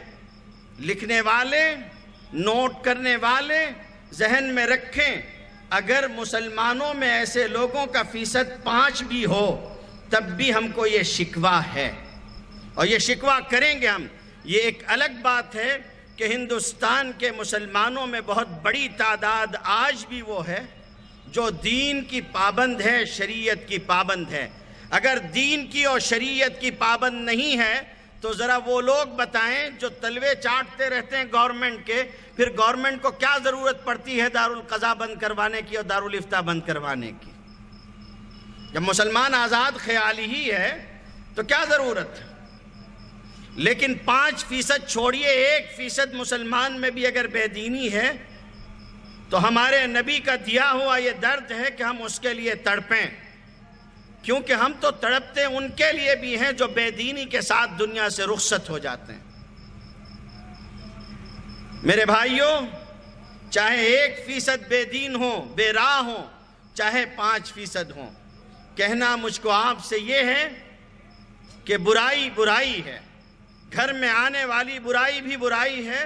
لکھنے والے، نوٹ کرنے والے ذہن میں رکھیں، اگر مسلمانوں میں ایسے لوگوں کا 5% بھی ہو تب بھی ہم کو یہ شکوہ ہے، اور یہ شکوہ کریں گے ہم۔ یہ ایک الگ بات ہے کہ ہندوستان کے مسلمانوں میں بہت بڑی تعداد آج بھی وہ ہے جو دین کی پابند ہے، شریعت کی پابند ہے۔ اگر دین کی اور شریعت کی پابند نہیں ہے تو ذرا وہ لوگ بتائیں جو تلوے چاٹتے رہتے ہیں گورنمنٹ کے، پھر گورنمنٹ کو کیا ضرورت پڑتی ہے دارالقضاء بند کروانے کی اور دارالافتاء بند کروانے کی؟ جب مسلمان آزاد خیالی ہی ہے تو کیا ضرورت ہے؟ لیکن 5% چھوڑیے، 1% مسلمان میں بھی اگر بے دینی ہے تو ہمارے نبی کا دیا ہوا یہ درد ہے کہ ہم اس کے لیے تڑپیں، کیونکہ ہم تو تڑپتے ان کے لیے بھی ہیں جو بے دینی کے ساتھ دنیا سے رخصت ہو جاتے ہیں۔ میرے بھائیوں، چاہے 1% بے دین ہوں، بے راہ ہوں، چاہے 5% ہوں، کہنا مجھ کو آپ سے یہ ہے کہ برائی برائی ہے، گھر میں آنے والی برائی بھی برائی ہے،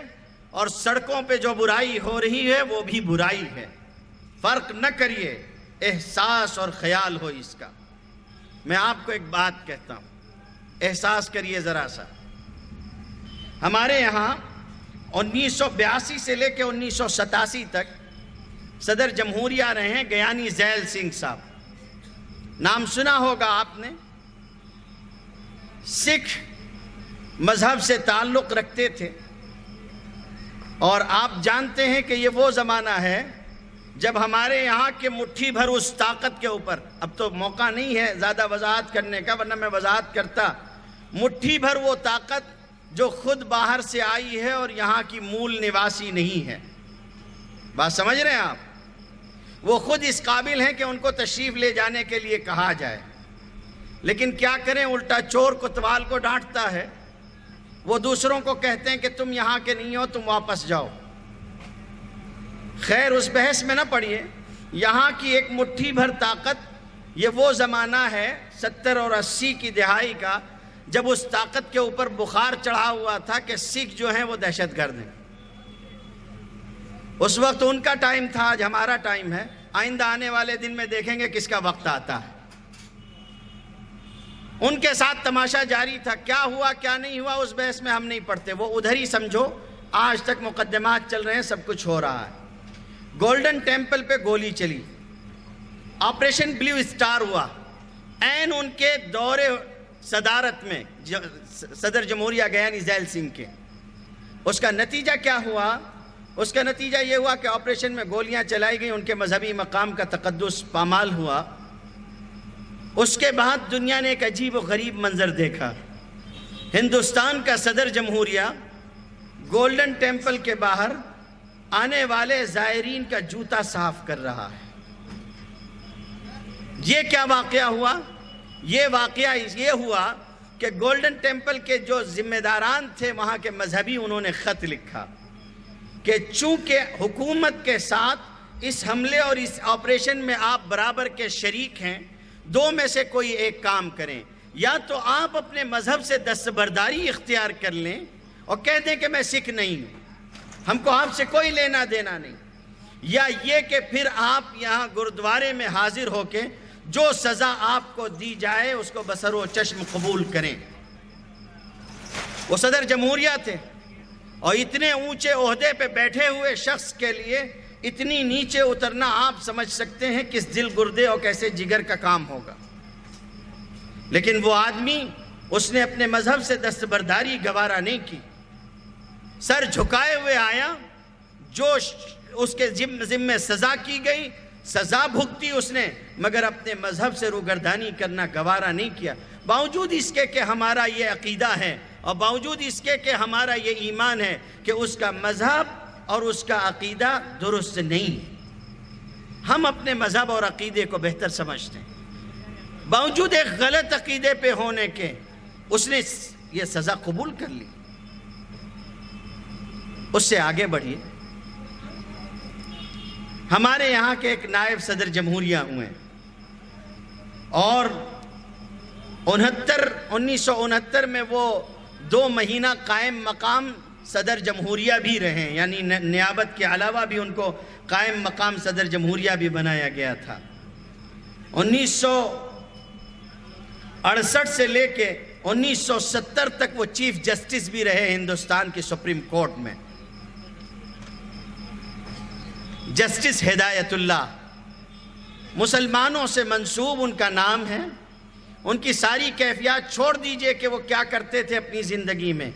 اور سڑکوں پہ جو برائی ہو رہی ہے وہ بھی برائی ہے۔ فرق نہ کریے، احساس اور خیال ہو اس کا۔ میں آپ کو ایک بات کہتا ہوں، احساس کریے ذرا سا۔ ہمارے یہاں 1982 سے لے کے 1987 تک صدر جمہوریہ رہے ہیں گیانی ذیل سنگھ صاحب، نام سنا ہوگا آپ نے۔ سکھ مذہب سے تعلق رکھتے تھے، اور آپ جانتے ہیں کہ یہ وہ زمانہ ہے جب ہمارے یہاں کے مٹھی بھر اس طاقت کے اوپر، اب تو موقع نہیں ہے زیادہ وضاحت کرنے کا ورنہ میں وضاحت کرتا، مٹھی بھر وہ طاقت جو خود باہر سے آئی ہے اور یہاں کی مول نواسی نہیں ہے۔ بات سمجھ رہے ہیں آپ؟ وہ خود اس قابل ہیں کہ ان کو تشریف لے جانے کے لیے کہا جائے، لیکن کیا کریں، الٹا چور کوتوال کو ڈانٹتا ہے۔ وہ دوسروں کو کہتے ہیں کہ تم یہاں کے نہیں ہو، تم واپس جاؤ۔ خیر، اس بحث میں نہ پڑیے۔ یہاں کی ایک مٹھی بھر طاقت، یہ وہ زمانہ ہے 70 اور 80 کی دہائی کا، جب اس طاقت کے اوپر بخار چڑھا ہوا تھا کہ سکھ جو ہیں وہ دہشت گرد ہیں۔ اس وقت ان کا ٹائم تھا، آج ہمارا ٹائم ہے۔ آئندہ آنے والے دن میں دیکھیں گے کس کا وقت آتا ہے۔ ان کے ساتھ تماشا جاری تھا، کیا ہوا کیا نہیں ہوا اس بحث میں ہم نہیں پڑھتے، وہ ادھر ہی سمجھو۔ آج تک مقدمات چل رہے ہیں، سب کچھ ہو رہا ہے۔ گولڈن ٹیمپل پہ گولی چلی، آپریشن بلیو اسٹار ہوا، عین ان کے دور صدارت میں صدر جمہوریہ گیانی ذیل سنگھ کے۔ اس کا نتیجہ کیا ہوا؟ اس کا نتیجہ یہ ہوا کہ آپریشن میں گولیاں چلائی گئیں، ان کے مذہبی مقام کا تقدس پامال ہوا۔ اس کے بعد دنیا نے ایک عجیب و غریب منظر دیکھا، ہندوستان کا صدر جمہوریہ گولڈن ٹیمپل کے باہر آنے والے زائرین کا جوتا صاف کر رہا ہے۔ یہ کیا واقعہ ہوا؟ یہ واقعہ یہ ہوا کہ گولڈن ٹیمپل کے جو ذمہ داران تھے وہاں کے مذہبی، انہوں نے خط لکھا کہ چونکہ حکومت کے ساتھ اس حملے اور اس آپریشن میں آپ برابر کے شریک ہیں، دو میں سے کوئی ایک کام کریں، یا تو آپ اپنے مذہب سے دستبرداری اختیار کر لیں اور کہہ دیں کہ میں سکھ نہیں ہوں، ہم کو آپ سے کوئی لینا دینا نہیں، یا یہ کہ پھر آپ یہاں گردوارے میں حاضر ہو کے جو سزا آپ کو دی جائے اس کو بصر و چشم قبول کریں۔ وہ صدر جمہوریہ تھے، اور اتنے اونچے عہدے پہ بیٹھے ہوئے شخص کے لیے اتنی نیچے اترنا آپ سمجھ سکتے ہیں کس دل گردے اور کیسے جگر کا کام ہوگا. لیکن وہ آدمی اس نے اپنے مذہب سے دستبرداری گوارا نہیں کی، سر جھکائے ہوئے آیا، جو اس کے ذمے سزا کی گئی سزا بھگتی اس نے، مگر اپنے مذہب سے روگردانی کرنا گوارا نہیں کیا. باوجود اس کے کہ ہمارا یہ عقیدہ ہے اور باوجود اس کے کہ ہمارا یہ ایمان ہے کہ اس کا مذہب اور اس کا عقیدہ درست نہیں ہے، ہم اپنے مذہب اور عقیدے کو بہتر سمجھتے ہیں، باوجود ایک غلط عقیدے پہ ہونے کے اس نے یہ سزا قبول کر لی. اس سے آگے بڑھیے. ہمارے یہاں کے ایک نائب صدر جمہوریہ ہوئے اور 1969 میں وہ 2 مہینہ قائم مقام صدر جمہوریہ بھی رہے، یعنی نیابت کے علاوہ بھی ان کو قائم مقام صدر جمہوریہ بھی بنایا گیا تھا. 1968 سے لے کے 1970 تک وہ چیف جسٹس بھی رہے ہندوستان کی سپریم کورٹ میں. جسٹس ہدایت اللہ، مسلمانوں سے منسوب ان کا نام ہے. ان کی ساری کیفیات چھوڑ دیجئے کہ وہ کیا کرتے تھے اپنی زندگی میں،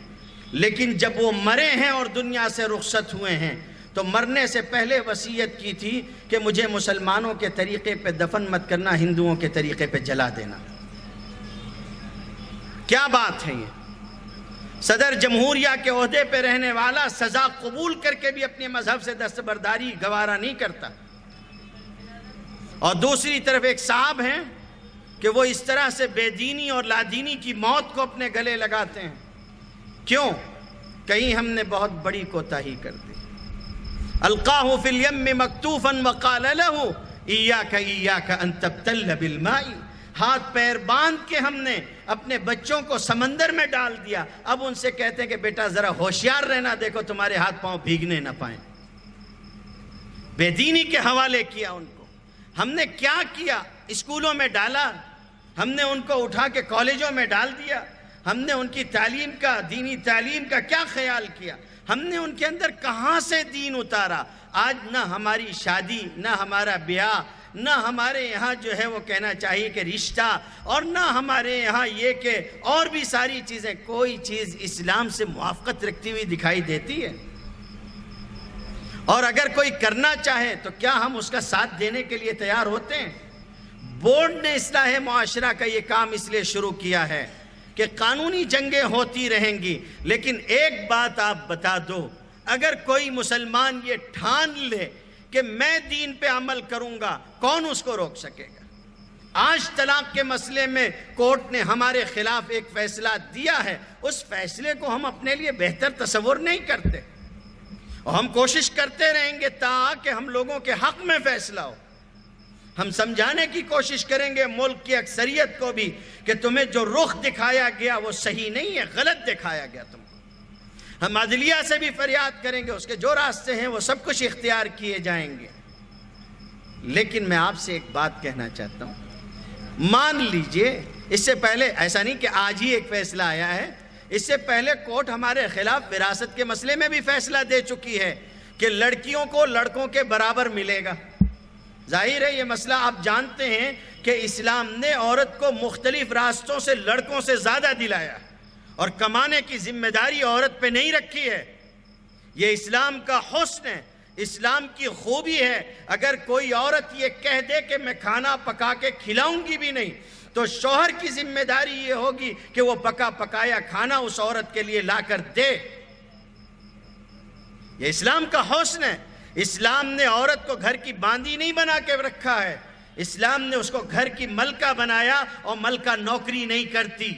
لیکن جب وہ مرے ہیں اور دنیا سے رخصت ہوئے ہیں تو مرنے سے پہلے وصیت کی تھی کہ مجھے مسلمانوں کے طریقے پہ دفن مت کرنا، ہندوؤں کے طریقے پہ جلا دینا. کیا بات ہے یہ؟ صدر جمہوریہ کے عہدے پہ رہنے والا سزا قبول کر کے بھی اپنے مذہب سے دستبرداری گوارا نہیں کرتا. اور دوسری طرف ایک صاحب ہیں کہ وہ اس طرح سے بے دینی اور لادینی کی موت کو اپنے گلے لگاتے ہیں. کیوں؟ کہیں ہم نے بہت بڑی کوتاہی کر دی. القاہ فی الیم مکتوفا وقال له ایاک ایاک ان تبتل بالماء. ہاتھ پیر باندھ کے ہم نے اپنے بچوں کو سمندر میں ڈال دیا. اب ان سے کہتے ہیں کہ بیٹا ذرا ہوشیار رہنا، دیکھو تمہارے ہاتھ پاؤں بھیگنے نہ پائیں. بے دینی کے حوالے کیا ان کو. ہم نے کیا کیا؟ اسکولوں میں ڈالا، ہم نے ان کو اٹھا کے کالجوں میں ڈال دیا. ہم نے ان کی تعلیم کا، دینی تعلیم کا کیا خیال کیا؟ ہم نے ان کے اندر کہاں سے دین اتارا؟ آج نہ ہماری شادی، نہ ہمارا بیاہ، نہ ہمارے یہاں جو ہے وہ کہنا چاہیے کہ رشتہ، اور نہ ہمارے یہاں یہ کہ اور بھی ساری چیزیں، کوئی چیز اسلام سے موافقت رکھتی ہوئی دکھائی دیتی ہے. اور اگر کوئی کرنا چاہے تو کیا ہم اس کا ساتھ دینے کے لیے تیار ہوتے ہیں؟ بورڈ نے اصلاح معاشرہ کا یہ کام اس لیے شروع کیا ہے کہ قانونی جنگیں ہوتی رہیں گی، لیکن ایک بات آپ بتا دو، اگر کوئی مسلمان یہ ٹھان لے کہ میں دین پہ عمل کروں گا، کون اس کو روک سکے گا؟ آج طلاق کے مسئلے میں کورٹ نے ہمارے خلاف ایک فیصلہ دیا ہے، اس فیصلے کو ہم اپنے لیے بہتر تصور نہیں کرتے، اور ہم کوشش کرتے رہیں گے تاکہ ہم لوگوں کے حق میں فیصلہ ہو. ہم سمجھانے کی کوشش کریں گے ملک کی اکثریت کو بھی کہ تمہیں جو رخ دکھایا گیا وہ صحیح نہیں ہے، غلط دکھایا گیا تم کو. ہم عدلیہ سے بھی فریاد کریں گے، اس کے جو راستے ہیں وہ سب کچھ اختیار کیے جائیں گے. لیکن میں آپ سے ایک بات کہنا چاہتا ہوں، مان لیجئے اس سے پہلے، ایسا نہیں کہ آج ہی ایک فیصلہ آیا ہے، اس سے پہلے کورٹ ہمارے خلاف وراثت کے مسئلے میں بھی فیصلہ دے چکی ہے کہ لڑکیوں کو لڑکوں کے برابر ملے گا. ظاہر ہے یہ مسئلہ آپ جانتے ہیں کہ اسلام نے عورت کو مختلف راستوں سے لڑکوں سے زیادہ دلایا، اور کمانے کی ذمہ داری عورت پہ نہیں رکھی ہے. یہ اسلام کا حسن ہے، اسلام کی خوبی ہے. اگر کوئی عورت یہ کہہ دے کہ میں کھانا پکا کے کھلاؤں گی بھی نہیں، تو شوہر کی ذمہ داری یہ ہوگی کہ وہ پکا پکایا کھانا اس عورت کے لیے لا کر دے. یہ اسلام کا حسن ہے. اسلام نے عورت کو گھر کی باندی نہیں بنا کے رکھا ہے، اسلام نے اس کو گھر کی ملکہ بنایا، اور ملکہ نوکری نہیں کرتی.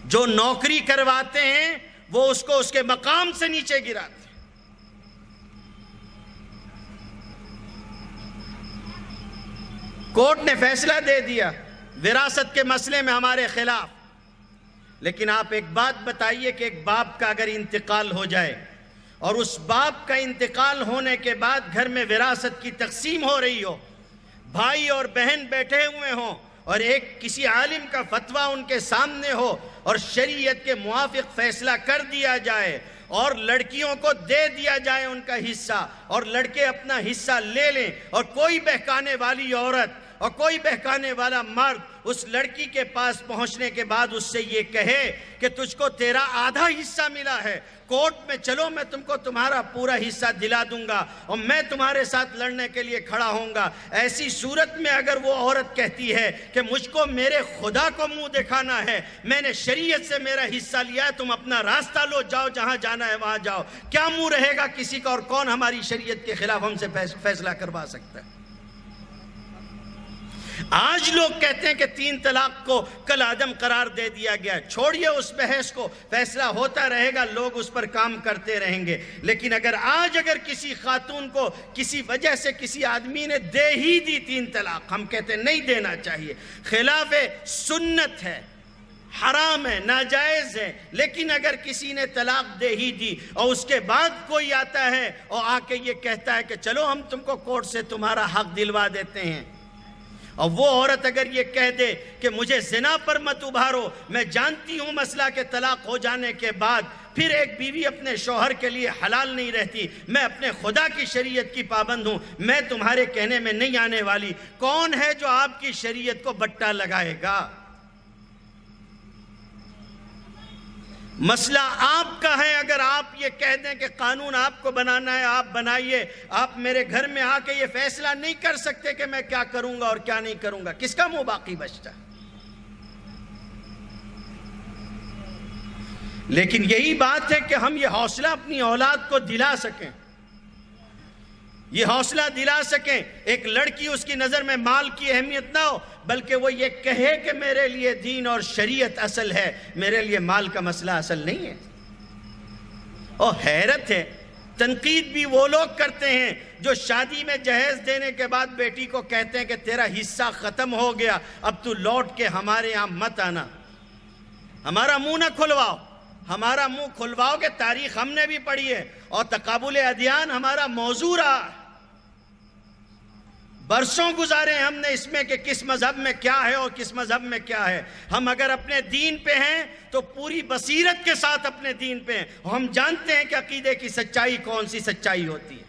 جو نوکری کرواتے ہیں وہ اس کو اس کے مقام سے نیچے گراتے ہیں. کورٹ نے فیصلہ دے دیا وراثت کے مسئلے میں ہمارے خلاف. لیکن آپ ایک بات بتائیے کہ ایک باپ کا اگر انتقال ہو جائے اور اس باپ کا انتقال ہونے کے بعد گھر میں وراثت کی تقسیم ہو رہی ہو، بھائی اور بہن بیٹھے ہوئے ہوں اور ایک کسی عالم کا فتویٰ ان کے سامنے ہو اور شریعت کے موافق فیصلہ کر دیا جائے اور لڑکیوں کو دے دیا جائے ان کا حصہ، اور لڑکے اپنا حصہ لے لیں، اور کوئی بہکانے والی عورت اور کوئی بہکانے والا مرد اس لڑکی کے پاس پہنچنے کے بعد اس سے یہ کہے کہ تجھ کو تیرا آدھا حصہ ملا ہے، کورٹ میں چلو میں تم کو تمہارا پورا حصہ دلا دوں گا اور میں تمہارے ساتھ لڑنے کے لیے کھڑا ہوں گا، ایسی صورت میں اگر وہ عورت کہتی ہے کہ مجھ کو میرے خدا کو منہ دکھانا ہے، میں نے شریعت سے میرا حصہ لیا ہے، تم اپنا راستہ لو، جاؤ جہاں جانا ہے وہاں جاؤ، کیا منہ رہے گا کسی کا؟ اور کون ہماری شریعت کے خلاف ہم سے فیصلہ کروا سکتا ہے؟ آج لوگ کہتے ہیں کہ 3 طلاق کو کل عدم قرار دے دیا گیا، چھوڑیے اس بحث کو، فیصلہ ہوتا رہے گا، لوگ اس پر کام کرتے رہیں گے، لیکن اگر کسی خاتون کو کسی وجہ سے کسی آدمی نے دے ہی دی 3 طلاق، ہم کہتے ہیں نہیں دینا چاہیے، خلاف سنت ہے، حرام ہے، ناجائز ہے، لیکن اگر کسی نے طلاق دے ہی دی اور اس کے بعد کوئی آتا ہے اور آ کے یہ کہتا ہے کہ چلو ہم تم کو کورٹ سے تمہارا حق دلوا دیتے ہیں، اور وہ عورت اگر یہ کہہ دے کہ مجھے زنا پر مت ابھارو، میں جانتی ہوں مسئلہ کہ طلاق ہو جانے کے بعد پھر ایک بیوی اپنے شوہر کے لیے حلال نہیں رہتی، میں اپنے خدا کی شریعت کی پابند ہوں، میں تمہارے کہنے میں نہیں آنے والی، کون ہے جو آپ کی شریعت کو بٹا لگائے گا؟ مسئلہ آپ کا ہے، اگر آپ یہ کہہ دیں کہ قانون آپ کو بنانا ہے آپ بنائیے، آپ میرے گھر میں آ کے یہ فیصلہ نہیں کر سکتے کہ میں کیا کروں گا اور کیا نہیں کروں گا، کس کا منہ باقی بچتا ہے؟ لیکن یہی بات ہے کہ ہم یہ حوصلہ اپنی اولاد کو دلا سکیں، یہ حوصلہ دلا سکیں، ایک لڑکی اس کی نظر میں مال کی اہمیت نہ ہو، بلکہ وہ یہ کہے کہ میرے لیے دین اور شریعت اصل ہے، میرے لیے مال کا مسئلہ اصل نہیں ہے۔ اور حیرت ہے، تنقید بھی وہ لوگ کرتے ہیں جو شادی میں جہیز دینے کے بعد بیٹی کو کہتے ہیں کہ تیرا حصہ ختم ہو گیا، اب تو لوٹ کے ہمارے یہاں مت آنا، ہمارا منہ نہ کھلواؤ، ہمارا منہ کھلواؤ گے تاریخ ہم نے بھی پڑھی ہے، اور تقابل ادیان ہمارا موضوع رہا، برسوں گزارے ہم نے اس میں کہ کس مذہب میں کیا ہے اور کس مذہب میں کیا ہے۔ ہم اگر اپنے دین پہ ہیں تو پوری بصیرت کے ساتھ اپنے دین پہ ہیں، ہم جانتے ہیں کہ عقیدے کی سچائی کون سی سچائی ہوتی ہے۔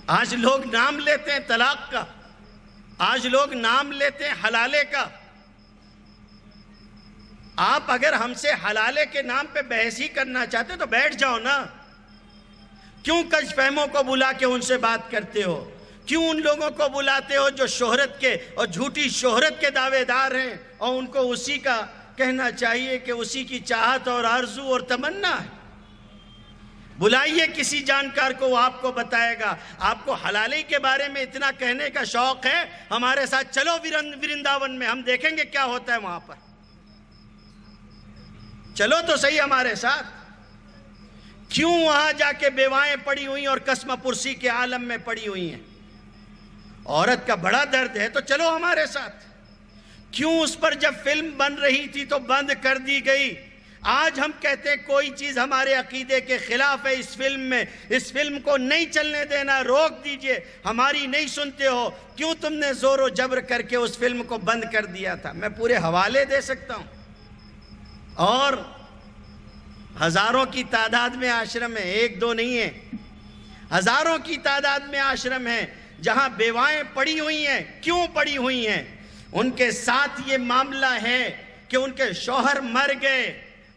آج لوگ نام لیتے ہیں طلاق کا، آج لوگ نام لیتے ہیں حلالے کا۔ آپ اگر ہم سے حلالے کے نام پہ بحث ہی کرنا چاہتے تو بیٹھ جاؤ نا، کیوں کج فہموں کو بلا کے ان سے بات کرتے ہو؟ کیوں ان لوگوں کو بلاتے ہو جو شہرت کے اور جھوٹی شہرت کے دعوے دار ہیں اور ان کو اسی کا کہنا چاہیے کہ اسی کی چاہت اور آرزو اور تمنا ہے؟ بلائیے کسی جانکار کو، وہ آپ کو بتائے گا۔ آپ کو حلالی کے بارے میں اتنا کہنے کا شوق ہے، ہمارے ساتھ چلو ورنداون میں، ہم دیکھیں گے کیا ہوتا ہے وہاں پر، چلو تو صحیح ہمارے ساتھ۔ کیوں وہاں جا کے بیوائیں پڑی ہوئی اور قسم پرسی کے عالم میں پڑی ہوئی ہیں؟ عورت کا بڑا درد ہے تو چلو ہمارے ساتھ۔ کیوں اس پر جب فلم بن رہی تھی تو بند کر دی گئی؟ آج ہم کہتے ہیں کوئی چیز ہمارے عقیدے کے خلاف ہے اس فلم میں، اس فلم کو نہیں چلنے دینا، روک دیجئے، ہماری نہیں سنتے ہو، کیوں تم نے زور و جبر کر کے اس فلم کو بند کر دیا تھا؟ میں پورے حوالے دے سکتا ہوں، اور ہزاروں کی تعداد میں آشرم ہے، 1-2 نہیں ہے، ہزاروں کی تعداد میں آشرم ہے جہاں بیوائیں پڑی ہوئی ہیں۔ کیوں پڑی ہوئی ہیں؟ ان کے ساتھ یہ معاملہ ہے کہ ان کے شوہر مر گئے،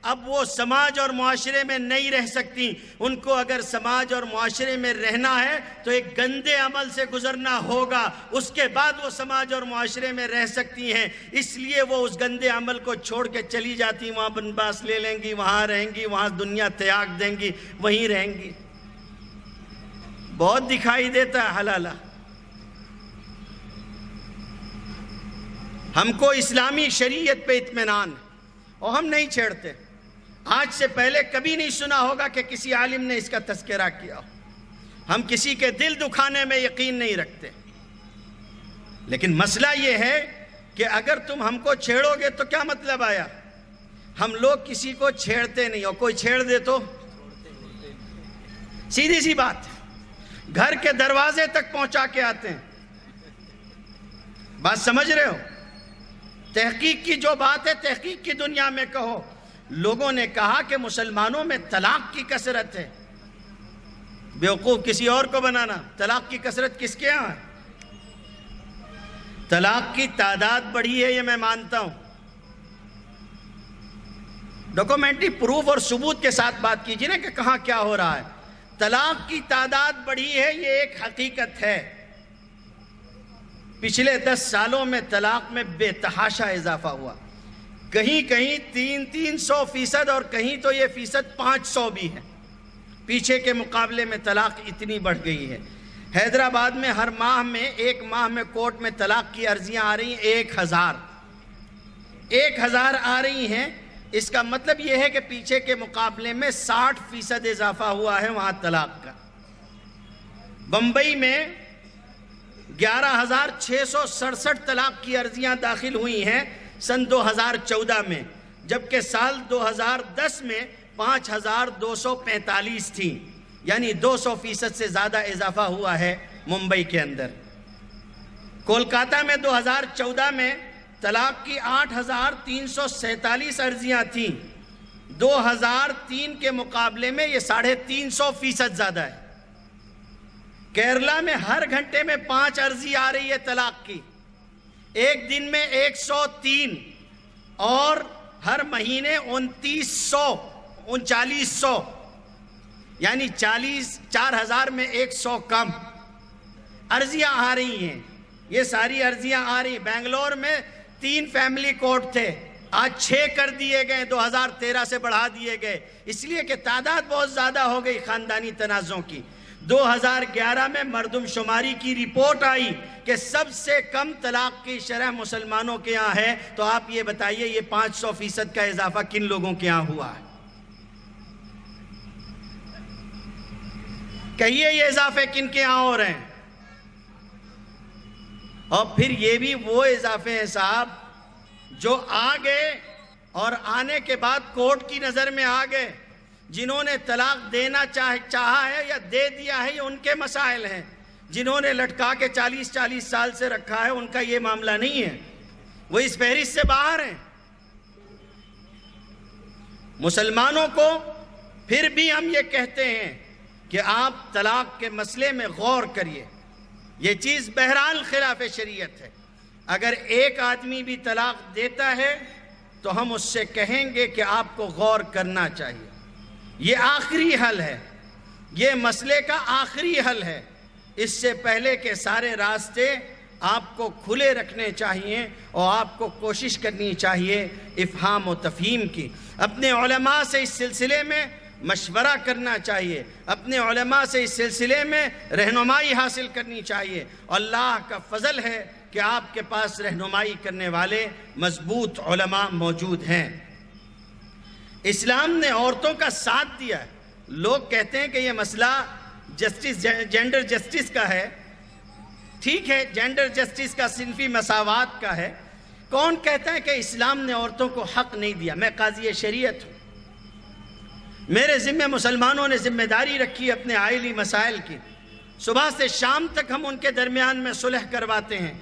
اب وہ سماج اور معاشرے میں نہیں رہ سکتی، ان کو اگر سماج اور معاشرے میں رہنا ہے تو ایک گندے عمل سے گزرنا ہوگا، اس کے بعد وہ سماج اور معاشرے میں رہ سکتی ہیں، اس لیے وہ اس گندے عمل کو چھوڑ کے چلی جاتی، وہاں بنباس لے لیں گی، وہاں رہیں گی، وہاں دنیا تیاگ دیں گی، وہیں رہیں گی۔ بہت دکھائی دیتا ہے حلالہ۔ ہم کو اسلامی شریعت پہ اطمینان ہے اور ہم نہیں چھیڑتے۔ آج سے پہلے کبھی نہیں سنا ہوگا کہ کسی عالم نے اس کا تذکرہ کیا ہو۔ ہم کسی کے دل دکھانے میں یقین نہیں رکھتے، لیکن مسئلہ یہ ہے کہ اگر تم ہم کو چھیڑو گے تو کیا مطلب آیا؟ ہم لوگ کسی کو چھیڑتے نہیں، اور کوئی چھیڑ دے تو سیدھی سی بات ہے، گھر کے دروازے تک پہنچا کے آتے ہیں۔ بات سمجھ رہے ہو؟ تحقیق کی جو بات ہے تحقیق کی دنیا میں کہو۔ لوگوں نے کہا کہ مسلمانوں میں طلاق کی کثرت ہے۔ بیوقوف کسی اور کو بنانا، طلاق کی کثرت کس کے یہاں ہے؟ طلاق کی تعداد بڑھی ہے، یہ میں مانتا ہوں، ڈاکومنٹری پروف اور ثبوت کے ساتھ بات کیجیے نا کہ کہاں کیا ہو رہا ہے۔ طلاق کی تعداد بڑھی ہے، یہ ایک حقیقت ہے۔ پچھلے 10 سالوں میں طلاق میں بے تحاشا اضافہ ہوا، کہیں کہیں 300% اور کہیں تو یہ فیصد 500 بھی ہے۔ پیچھے کے مقابلے میں طلاق اتنی بڑھ گئی ہے۔ حیدرآباد میں ہر ماہ میں ایک ماہ میں کورٹ میں طلاق کی عرضیاں آ رہی ہیں 1000 آ رہی ہیں۔ اس کا مطلب یہ ہے کہ پیچھے کے مقابلے میں 60% اضافہ ہوا ہے وہاں طلاق کا۔ بمبئی میں 11,667 طلاق کی عرضیاں داخل ہوئی ہیں سن 2014 میں، جبکہ سال 2010 میں 5,245 تھیں، یعنی 200% سے زیادہ اضافہ ہوا ہے ممبئی کے اندر۔ کولکاتہ میں 2014 میں طلاق کی 8,347 عرضیاں تھیں، 2003 کے مقابلے میں یہ 350% زیادہ ہے۔ کیرلا میں ہر گھنٹے میں 5 عرضی آ رہی ہے طلاق کی، ایک دن میں 103، اور ہر مہینے 3900 یعنی 4,000 میں 100 کم عرضیاں آ رہی ہیں۔ یہ ساری عرضیاں آ رہی۔ بنگلور میں 3 فیملی کورٹ تھے، آج 6 کر دیے گئے، 2013 سے بڑھا دیے گئے، اس لیے کہ تعداد بہت زیادہ ہو گئی خاندانی تنازعوں کی۔ 2011 میں مردم شماری کی رپورٹ آئی کہ سب سے کم طلاق کی شرح مسلمانوں کے یہاں ہے، تو آپ یہ بتائیے یہ 500% کا اضافہ کن لوگوں کے یہاں ہوا ہے؟ کہیے یہ اضافے کن کے یہاں ہو رہے ہیں؟ اور پھر یہ بھی وہ اضافے ہیں صاحب جو آ گئے اور آنے کے بعد کورٹ کی نظر میں آ گئے۔ جنہوں نے طلاق دینا چاہا ہے یا دے دیا ہے یہ ان کے مسائل ہیں، جنہوں نے لٹکا کے 40 سال سے رکھا ہے ان کا یہ معاملہ نہیں ہے، وہ اس فہرست سے باہر ہیں۔ مسلمانوں کو پھر بھی ہم یہ کہتے ہیں کہ آپ طلاق کے مسئلے میں غور کریے، یہ چیز بہرحال خلاف شریعت ہے۔ اگر ایک آدمی بھی طلاق دیتا ہے تو ہم اس سے کہیں گے کہ آپ کو غور کرنا چاہیے، یہ آخری حل ہے، یہ مسئلے کا آخری حل ہے۔ اس سے پہلے کے سارے راستے آپ کو کھلے رکھنے چاہیے اور آپ کو کوشش کرنی چاہیے افہام و تفہیم کی۔ اپنے علماء سے اس سلسلے میں مشورہ کرنا چاہیے، اپنے علماء سے اس سلسلے میں رہنمائی حاصل کرنی چاہیے، اور اللہ کا فضل ہے کہ آپ کے پاس رہنمائی کرنے والے مضبوط علماء موجود ہیں۔ اسلام نے عورتوں کا ساتھ دیا ہے۔ لوگ کہتے ہیں کہ یہ مسئلہ جینڈر جسٹس کا ہے، ٹھیک ہے، جینڈر جسٹس کا صنفی مساوات کا ہے۔ کون کہتا ہے کہ اسلام نے عورتوں کو حق نہیں دیا؟ میں قاضی شریعت ہوں، میرے ذمہ مسلمانوں نے ذمہ داری رکھی اپنے عائلی مسائل کی۔ صبح سے شام تک ہم ان کے درمیان میں صلح کرواتے ہیں،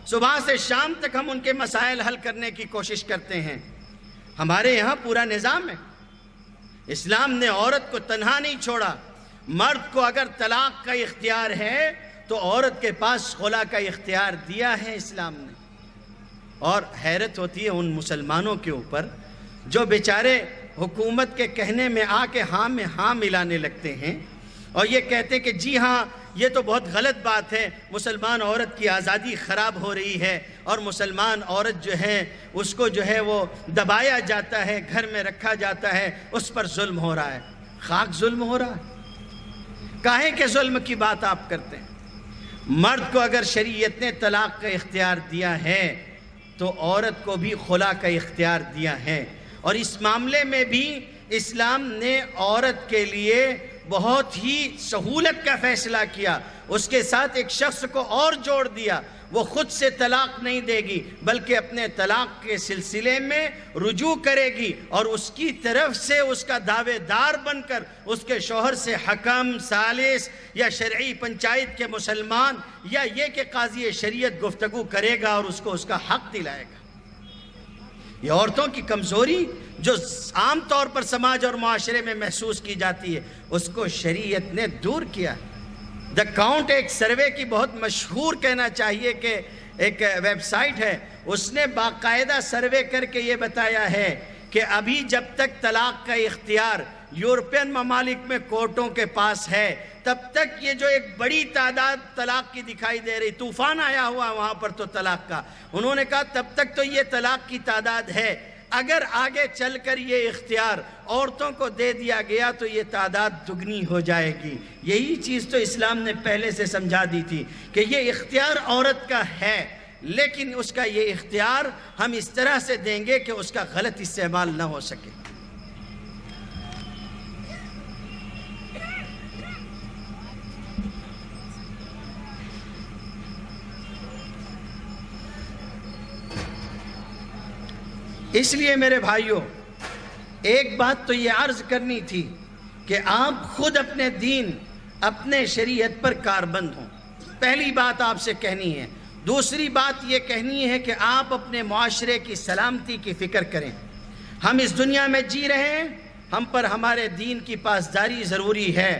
صبح سے شام تک ہم ان کے مسائل حل کرنے کی کوشش کرتے ہیں۔ ہمارے یہاں پورا نظام ہے۔ اسلام نے عورت کو تنہا نہیں چھوڑا۔ مرد کو اگر طلاق کا اختیار ہے تو عورت کے پاس خلا کا اختیار دیا ہے اسلام نے۔ اور حیرت ہوتی ہے ان مسلمانوں کے اوپر جو بیچارے حکومت کے کہنے میں آ کے ہاں میں ہاں ملانے لگتے ہیں اور یہ کہتے ہیں کہ جی ہاں یہ تو بہت غلط بات ہے، مسلمان عورت کی آزادی خراب ہو رہی ہے اور مسلمان عورت جو ہے اس کو جو ہے وہ دبایا جاتا ہے، گھر میں رکھا جاتا ہے، اس پر ظلم ہو رہا ہے۔ خاک ظلم ہو رہا ہے؟ کاہے کہ ظلم کی بات آپ کرتے ہیں؟ مرد کو اگر شریعت نے طلاق کا اختیار دیا ہے تو عورت کو بھی خلا کا اختیار دیا ہے، اور اس معاملے میں بھی اسلام نے عورت کے لیے بہت ہی سہولت کا فیصلہ کیا۔ اس کے ساتھ ایک شخص کو اور جوڑ دیا، وہ خود سے طلاق نہیں دے گی بلکہ اپنے طلاق کے سلسلے میں رجوع کرے گی اور اس کی طرف سے اس کا دعوے دار بن کر اس کے شوہر سے حکم، ثالث یا شرعی پنچایت کے مسلمان یا یہ کہ قاضی شریعت گفتگو کرے گا اور اس کو اس کا حق دلائے گا۔ یہ عورتوں کی کمزوری جو عام طور پر سماج اور معاشرے میں محسوس کی جاتی ہے، اس کو شریعت نے دور کیا۔ دا کاؤنٹ ایک سروے کی بہت مشہور کہنا چاہیے کہ ایک ویب سائٹ ہے، اس نے باقاعدہ سروے کر کے یہ بتایا ہے کہ ابھی جب تک طلاق کا اختیار یورپین ممالک میں کورٹوں کے پاس ہے، تب تک یہ جو ایک بڑی تعداد طلاق کی دکھائی دے رہی، طوفان آیا ہوا وہاں پر تو طلاق کا، انہوں نے کہا تب تک تو یہ طلاق کی تعداد ہے، اگر آگے چل کر یہ اختیار عورتوں کو دے دیا گیا تو یہ تعداد دگنی ہو جائے گی۔ یہی چیز تو اسلام نے پہلے سے سمجھا دی تھی کہ یہ اختیار عورت کا ہے، لیکن اس کا یہ اختیار ہم اس طرح سے دیں گے کہ اس کا غلط استعمال نہ ہو سکے۔ اس لیے میرے بھائیوں، ایک بات تو یہ عرض کرنی تھی کہ آپ خود اپنے دین، اپنے شریعت پر کاربند ہوں، پہلی بات آپ سے کہنی ہے۔ دوسری بات یہ کہنی ہے کہ آپ اپنے معاشرے کی سلامتی کی فکر کریں۔ ہم اس دنیا میں جی رہے ہیں، ہم پر ہمارے دین کی پاسداری ضروری ہے،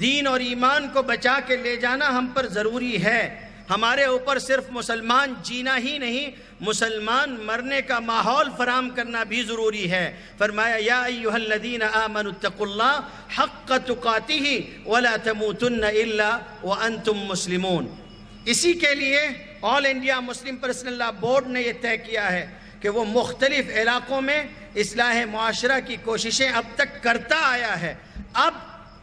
دین اور ایمان کو بچا کے لے جانا ہم پر ضروری ہے۔ ہمارے اوپر صرف مسلمان جینا ہی نہیں، مسلمان مرنے کا ماحول فراہم کرنا بھی ضروری ہے۔ فرمایا یا ایھا الذین آمنوا اتقوا اللہ حق تقاتہ ولا تموتن الا وانتم مسلمون۔ اسی کے لیے All India Muslim personal law board نے یہ طے کیا ہے کہ وہ مختلف علاقوں میں اصلاح معاشرہ کی کوششیں اب تک کرتا آیا ہے۔ اب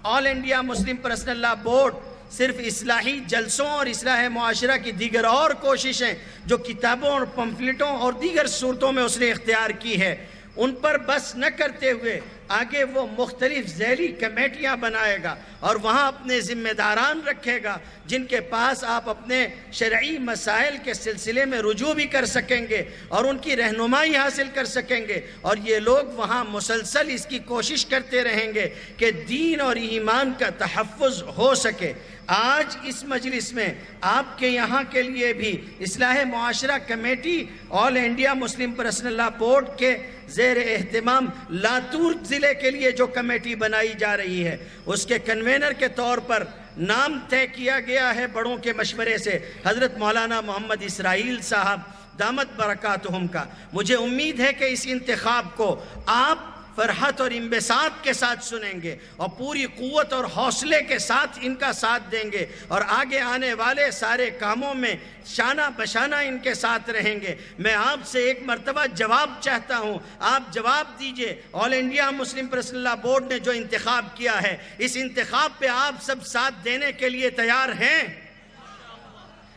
All India Muslim personal law Board صرف اصلاحی جلسوں اور اصلاح معاشرہ کی دیگر اور کوششیں جو کتابوں اور پمفلٹوں اور دیگر صورتوں میں اس نے اختیار کی ہے، ان پر بس نہ کرتے ہوئے آگے وہ مختلف ذیلی کمیٹیاں بنائے گا اور وہاں اپنے ذمہ داران رکھے گا جن کے پاس آپ اپنے شرعی مسائل کے سلسلے میں رجوع بھی کر سکیں گے اور ان کی رہنمائی حاصل کر سکیں گے، اور یہ لوگ وہاں مسلسل اس کی کوشش کرتے رہیں گے کہ دین اور ایمان کا تحفظ ہو سکے۔ آج اس مجلس میں آپ کے یہاں کے لیے بھی اصلاح معاشرہ committee all India Muslim personal law board کے زیر اہتمام لاتور ضلع کے لیے جو کمیٹی بنائی جا رہی ہے، اس کے کنوینر کے طور پر نام طے کیا گیا ہے بڑوں کے مشورے سے حضرت مولانا محمد اسرائیل صاحب دامت برکاتہم کا۔ مجھے امید ہے کہ اس انتخاب کو آپ فرحت اور انبساط کے ساتھ سنیں گے اور پوری قوت اور حوصلے کے ساتھ ان کا ساتھ دیں گے، اور آگے آنے والے سارے کاموں میں شانہ بشانہ ان کے ساتھ رہیں گے۔ میں آپ سے ایک مرتبہ جواب چاہتا ہوں، آپ جواب دیجئے، all India Muslim personal law board نے جو انتخاب کیا ہے، اس انتخاب پہ آپ سب ساتھ دینے کے لیے تیار ہیں؟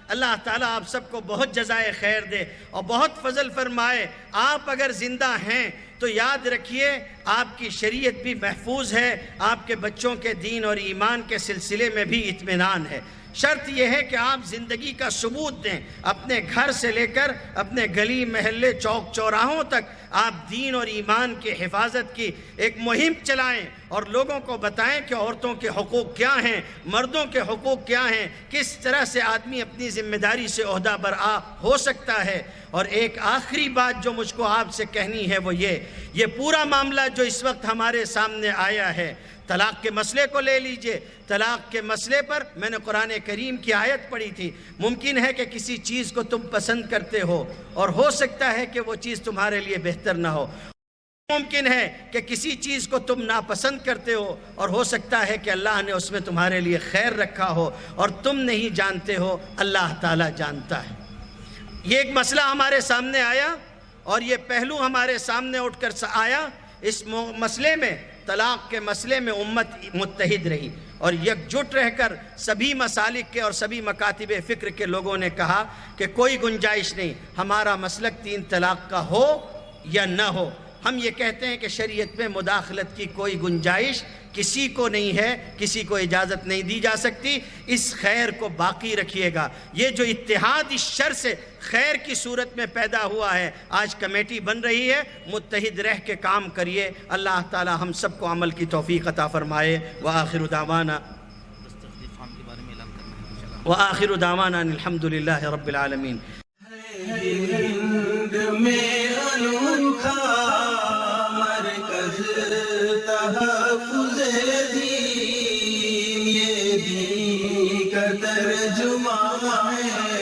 اللہ تعالیٰ آپ سب کو بہت جزائے خیر دے اور بہت فضل فرمائے۔ آپ اگر زندہ ہیں تو یاد رکھیے آپ کی شریعت بھی محفوظ ہے، آپ کے بچوں کے دین اور ایمان کے سلسلے میں بھی اطمینان ہے۔ شرط یہ ہے کہ آپ زندگی کا ثبوت دیں، اپنے گھر سے لے کر اپنے گلی محلے چوک چوراہوں تک آپ دین اور ایمان کی حفاظت کی ایک مہم چلائیں اور لوگوں کو بتائیں کہ عورتوں کے حقوق کیا ہیں، مردوں کے حقوق کیا ہیں، کس طرح سے آدمی اپنی ذمہ داری سے عہدہ برآ ہو سکتا ہے۔ اور ایک آخری بات جو مجھ کو آپ سے کہنی ہے وہ یہ پورا معاملہ جو اس وقت ہمارے سامنے آیا ہے، طلاق کے مسئلے کو لے لیجئے۔ طلاق کے مسئلے پر میں نے قرآن کریم کی آیت پڑھی تھی، ممکن ہے کہ کسی چیز کو تم پسند کرتے ہو اور ہو سکتا ہے کہ وہ چیز تمہارے لیے بہتر نہ ہو، ممکن ہے کہ کسی چیز کو تم ناپسند کرتے ہو اور ہو سکتا ہے کہ اللہ نے اس میں تمہارے لیے خیر رکھا ہو اور تم نہیں جانتے ہو، اللہ تعالیٰ جانتا ہے۔ یہ ایک مسئلہ ہمارے سامنے آیا اور یہ پہلو ہمارے سامنے اٹھ کر آیا۔ اس مسئلے میں، طلاق کے مسئلے میں امت متحد رہی اور یکجٹ رہ کر سبھی مسالک کے اور سبھی مکاتب فکر کے لوگوں نے کہا کہ کوئی گنجائش نہیں، ہمارا مسلک 3 طلاق کا ہو یا نہ ہو۔ ہم یہ کہتے ہیں کہ شریعت میں مداخلت کی کوئی گنجائش کسی کو نہیں ہے، کسی کو اجازت نہیں دی جا سکتی۔ اس خیر کو باقی رکھیے گا۔ یہ جو اتحاد اس شر سے خیر کی صورت میں پیدا ہوا ہے، آج کمیٹی بن رہی ہے، متحد رہ کے کام کریے۔ اللہ تعالی ہم سب کو عمل کی توفیق عطا فرمائے۔ وآخر دعوانا الحمد للہ رب العالمین۔ تحفظ دین، یہ دین کا ترجمہ ہے